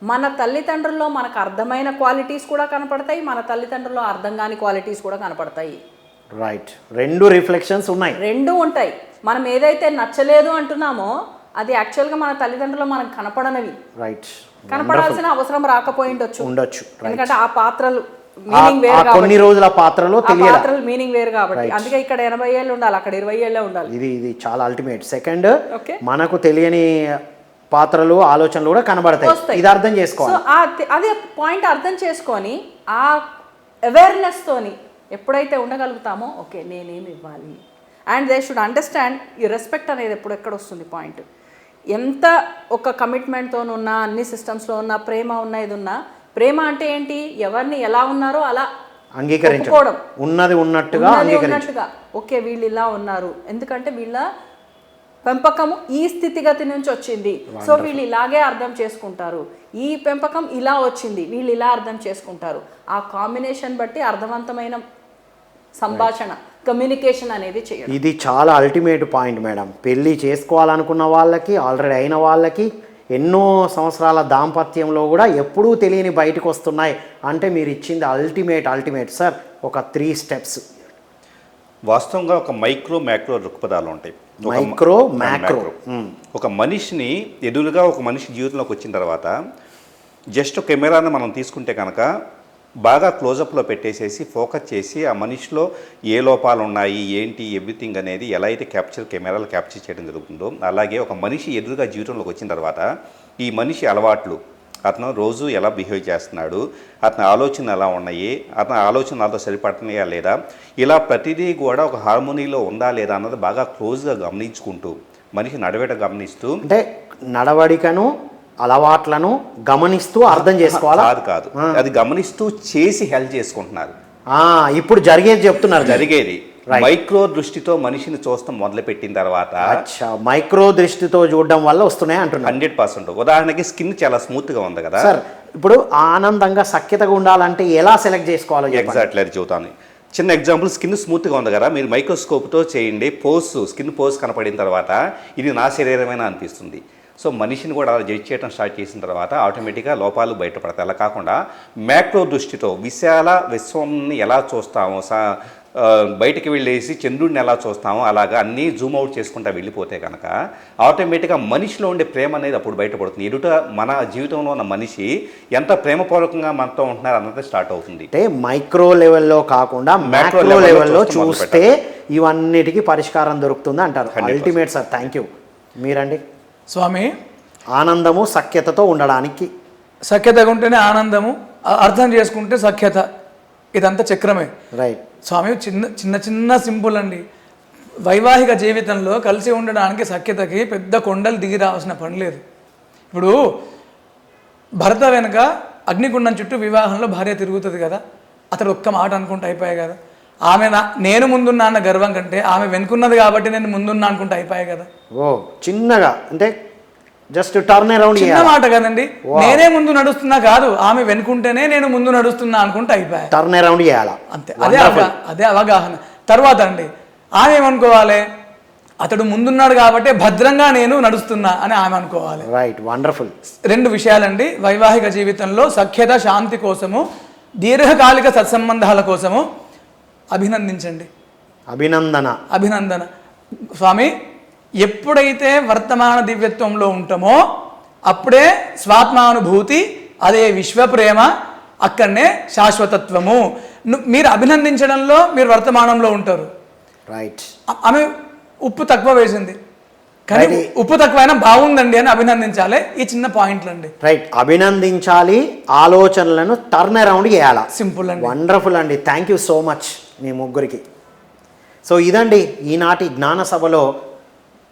మన తల్లిదండ్రుల్లో మనకు అర్థమైన క్వాలిటీస్ కూడా కనపడతాయి, మన తల్లిదండ్రుల్లో అర్థం కాని క్వాలిటీస్ కూడా కనపడతాయి. రైట్. రెండు రిఫ్లెక్షన్స్ ఉన్నాయి, రెండు ఉంటాయి. మనం ఏదైతే నచ్చలేదు అంటున్నామో అది యాక్చువల్గా మన తల్లిదండ్రుల్లో మనకు కనపడనవి. రైట్. కనపడాల్సిన అవసరం రాకపోయి ఉండొచ్చు. ఎందుకంటే ఆ పాత్రలు మీనింగ్ వేరు కాబట్టి, కొన్ని రోజుల పాత్రలో పాత్రలు మీనింగ్ వేరు కాబట్టి. అందుకే ఇక్కడ 80 ఏళ్ళు ఉండాలి, అక్కడ 20 ఏళ్ళే ఉండాలి. ఇది చాలా అల్టిమేట్. సెకండ్, మనకు తెలియని పాత్రలు ఆలోచనలు కూడా కనబడతాయి. ఇది అర్థం చేసుకోవాలి. సో అదే పాయింట్ అర్థం చేసుకొని ఆ అవేర్నెస్ తోని ఎప్పుడైతే ఉండగలుగుతామో, ఓకే నేనేమి ఇవ్వాలి, అండ్ దే షుడ్ అండర్స్టాండ్ ఈ రెస్పెక్ట్ అనేది ఎక్కడ వస్తుంది పాయింట్. ఎంత ఒక కమిట్మెంట్తోనున్నా, అన్ని సిస్టమ్స్లో ఉన్న ప్రేమ ఉన్న ఇది ఉన్నా, ప్రేమ అంటే ఏంటి, ఎవరిని ఎలా ఉన్నారో అలా అంగీకరించడం, ఉన్నది ఉన్నట్టుగా ఓకే వీళ్ళు ఇలా ఉన్నారు, ఎందుకంటే వీళ్ళ పెంపకం ఈ స్థితిగతి నుంచి వచ్చింది, సో వీళ్ళు ఇలాగే అర్థం చేసుకుంటారు, ఈ పెంపకం ఇలా వచ్చింది, వీళ్ళు ఇలా అర్థం చేసుకుంటారు. ఆ కాంబినేషన్ బట్టి అర్థవంతమైన సంభాషణ, కమ్యూనికేషన్ అనేది చేయడం. ఇది చాలా అల్టిమేట్ పాయింట్ మేడం. పెళ్ళి చేసుకోవాలనుకున్న వాళ్ళకి, ఆల్రెడీ అయిన వాళ్ళకి, ఎన్నో సంవత్సరాల దాంపత్యంలో కూడా ఎప్పుడూ తెలియని బయటకు వస్తున్నాయి అంటే మీరు ఇచ్చింది అల్టిమేట్ సార్. ఒక 3 స్టెప్స్. వాస్తవంగా ఒక మైక్రో మ్యాక్రో దృక్పథాలు ఉంటాయి. Micro macro. ఒక మనిషిని ఎదురుగా ఒక మనిషి జీవితంలోకి వచ్చిన తర్వాత జస్ట్ కెమెరాను మనం తీసుకుంటే కనుక బాగా క్లోజప్లో పెట్టేసేసి ఫోకస్ చేసి ఆ మనిషిలో ఏ లోపాలు ఉన్నాయి ఏంటి ఎవ్రీథింగ్ అనేది ఎలా అయితే కెమెరాలు క్యాప్చర్ చేయడం జరుగుతుందో, అలాగే ఒక మనిషి ఎదురుగా జీవితంలోకి వచ్చిన తర్వాత ఈ మనిషి అలవాట్లు, అతను రోజు ఎలా బిహేవ్ చేస్తున్నాడు, అతని ఆలోచనలు ఎలా ఉన్నాయి, అతని ఆలోచనలతో సరిపడుతున్నాయా లేదా, ఇలా ప్రతిదీ కూడా ఒక హార్మోనీలో ఉందా లేదా అన్నది బాగా క్లోజ్గా గమనించుకుంటూ మనిషి నడవట గమనిస్తూ, అంటే నడవడికను అలవాట్లను గమనిస్తూ అర్థం చేసుకోవాలి. కాదు అది గమనిస్తూ చేసి హెల్ప్ చేసుకుంటున్నారు. ఇప్పుడు జరిగేది చెప్తున్నారు. జరిగేది మైక్రో దృష్టితో మనిషిని చూస్తాం మొదలుపెట్టిన తర్వాత మైక్రో దృష్టితో చూడడం వల్ల వస్తున్నాయి అంటున్నారు. 100%. ఉదాహరణకి స్కిన్ చాలా స్మూత్గా ఉంది కదా సార్, ఇప్పుడు ఆనందంగా సఖ్యతగా ఉండాలంటే ఎలా సెలెక్ట్ చేసుకోవాలో ఎగ్జాక్ట్లీ అది చెబుతాను. చిన్న ఎగ్జాంపుల్, స్కిన్ స్మూత్గా ఉంది కదా, మీరు మైక్రోస్కోప్తో చేయండి, స్కిన్ పోస్ కనపడిన తర్వాత ఇది నా శరీరమేనా అనిపిస్తుంది. సో మనిషిని కూడా అలా జడ్జ్ చేయడం స్టార్ట్ చేసిన తర్వాత ఆటోమేటిక్గా లోపాలు బయటపడతాయి. అలా కాకుండా మ్యాక్రో దృష్టితో విశాల విశ్వంని ఎలా చూస్తామో, బయటికి వెళ్ళేసి చంద్రుడిని ఎలా చూస్తామో అలాగా అన్నీ జూమ్ అవుట్ చేసుకుంటా వెళ్ళిపోతే కనుక ఆటోమేటిక్గా మనిషిలో ఉండే ప్రేమ అనేది అప్పుడు బయటపడుతుంది. ఎదుట మన జీవితంలో ఉన్న మనిషి ఎంత ప్రేమపూర్వకంగా మనతో ఉంటున్నారు అన్నది స్టార్ట్ అవుతుంది. అంటే మైక్రో లెవెల్లో కాకుండా మ్యాక్రో లెవెల్లో చూస్తే ఇవన్నిటికీ పరిష్కారం దొరుకుతుంది అంటారు. Ultimate sir, thank you. మీరండి స్వామి. ఆనందము సఖ్యతతో ఉండడానికి, సఖ్యతగా ఉంటేనే ఆనందము, అర్థం చేసుకుంటే సఖ్యత, ఇదంతా చక్రమే. రైట్ స్వామి. చిన్న సింపుల్ అండి. వైవాహిక జీవితంలో కలిసి ఉండడానికి సఖ్యతకి పెద్ద కొండలు దిగి రావాల్సిన పని లేదు. ఇప్పుడు భర్త వెనుక అగ్నికుండం చుట్టూ వివాహంలో భార్య తిరుగుతుంది కదా, అతడు ఒక్క మాట అనుకుంటే అయిపోయాయి కదా. ఆమె నేను ముందున్నా అన్న గర్వం కంటే ఆమె వెనుకున్నది కాబట్టి నేను ముందున్నా అనుకుంటే అయిపోయాయి కదా. చిన్నగా అంటే జస్ట్ టర్న్ అరౌండ్, చిన్న మాట కదండి. నేనే ముందు నడుస్తున్నా కాదు, ఆమె వెనుకుంటేనే నేను ముందు నడుస్తున్నా అనుకుంటే అయిపోయాయి. టర్న్ అరౌండ్ చేయాలా, అంతే. అదే అవగాహన. తర్వాత అండి ఆమె ఏమనుకోవాలి, అతడు ముందున్నాడు కాబట్టి భద్రంగా నేను నడుస్తున్నా అని ఆమె అనుకోవాలి. Right, wonderful. 2 విషయాలండి వైవాహిక జీవితంలో సఖ్యత, శాంతి కోసము, దీర్ఘకాలిక సత్సంబంధాల కోసము అభినందించండి. అభినందన. స్వామి, ఎప్పుడైతే వర్తమాన దివ్యత్వంలో ఉంటామో అప్పుడే స్వాత్మానుభూతి, అదే విశ్వప్రేమ, అక్కడనే శాశ్వతత్వము. మీరు అభినందించడంలో మీరు వర్తమానంలో ఉంటారు. రైట్. ఆమె ఉప్పు తక్కువ వేసింది కానీ ఉప్పు తక్కువైనా బాగుందండి అని అభినందించాలి. ఈ చిన్న పాయింట్లు అండి. రైట్, అభినందించాలి, ఆలోచనలను టర్న్ అరౌండ్ చేయాలి. సింపుల్ అండి. వండర్ఫుల్ అండి. థ్యాంక్ యూ సో మచ్ మీ ముగ్గురికి. సో ఇదండి ఈనాటి జ్ఞాన సభలో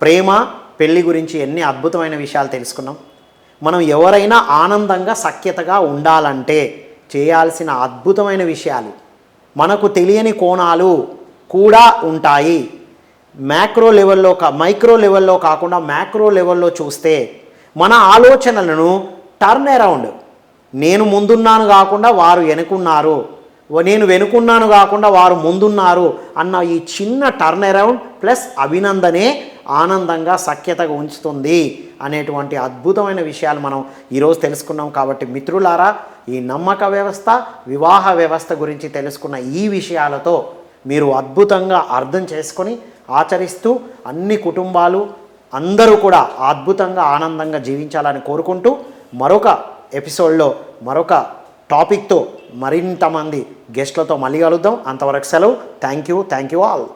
ప్రేమ, పెళ్లి గురించి ఎన్ని అద్భుతమైన విషయాలు తెలుసుకున్నాం. మనం ఎవరైనా ఆనందంగా సఖ్యతగా ఉండాలంటే చేయాల్సిన అద్భుతమైన విషయాలు, మనకు తెలియని కోణాలు కూడా ఉంటాయి. మైక్రో లెవెల్లో కాకుండా మ్యాక్రో లెవెల్లో చూస్తే మన ఆలోచనలను టర్న్ అరౌండ్, నేను ముందున్నాను కాకుండా వారు వెనుకున్నారు, నేను వెనుకున్నాను కాకుండా వారు ముందున్నారు అన్న ఈ చిన్న టర్న్ అరౌండ్ ప్లస్ అభినందనే ఆనందంగా సఖ్యతగా ఉంచుతుంది అనేటువంటి అద్భుతమైన విషయాలు మనం ఈరోజు తెలుసుకున్నాం. కాబట్టి మిత్రులారా, ఈ నమ్మక వ్యవస్థ, వివాహ వ్యవస్థ గురించి తెలుసుకున్న ఈ విషయాలతో మీరు అద్భుతంగా అర్థం చేసుకొని ఆచరిస్తూ అన్ని కుటుంబాలు అందరూ కూడా అద్భుతంగా ఆనందంగా జీవించాలని కోరుకుంటూ మరొక ఎపిసోడ్లో మరొక టాపిక్తో మరింతమంది గెస్ట్లతో మళ్ళీ కలుద్దాం. అంతవరకు సెలవు. Thank you all.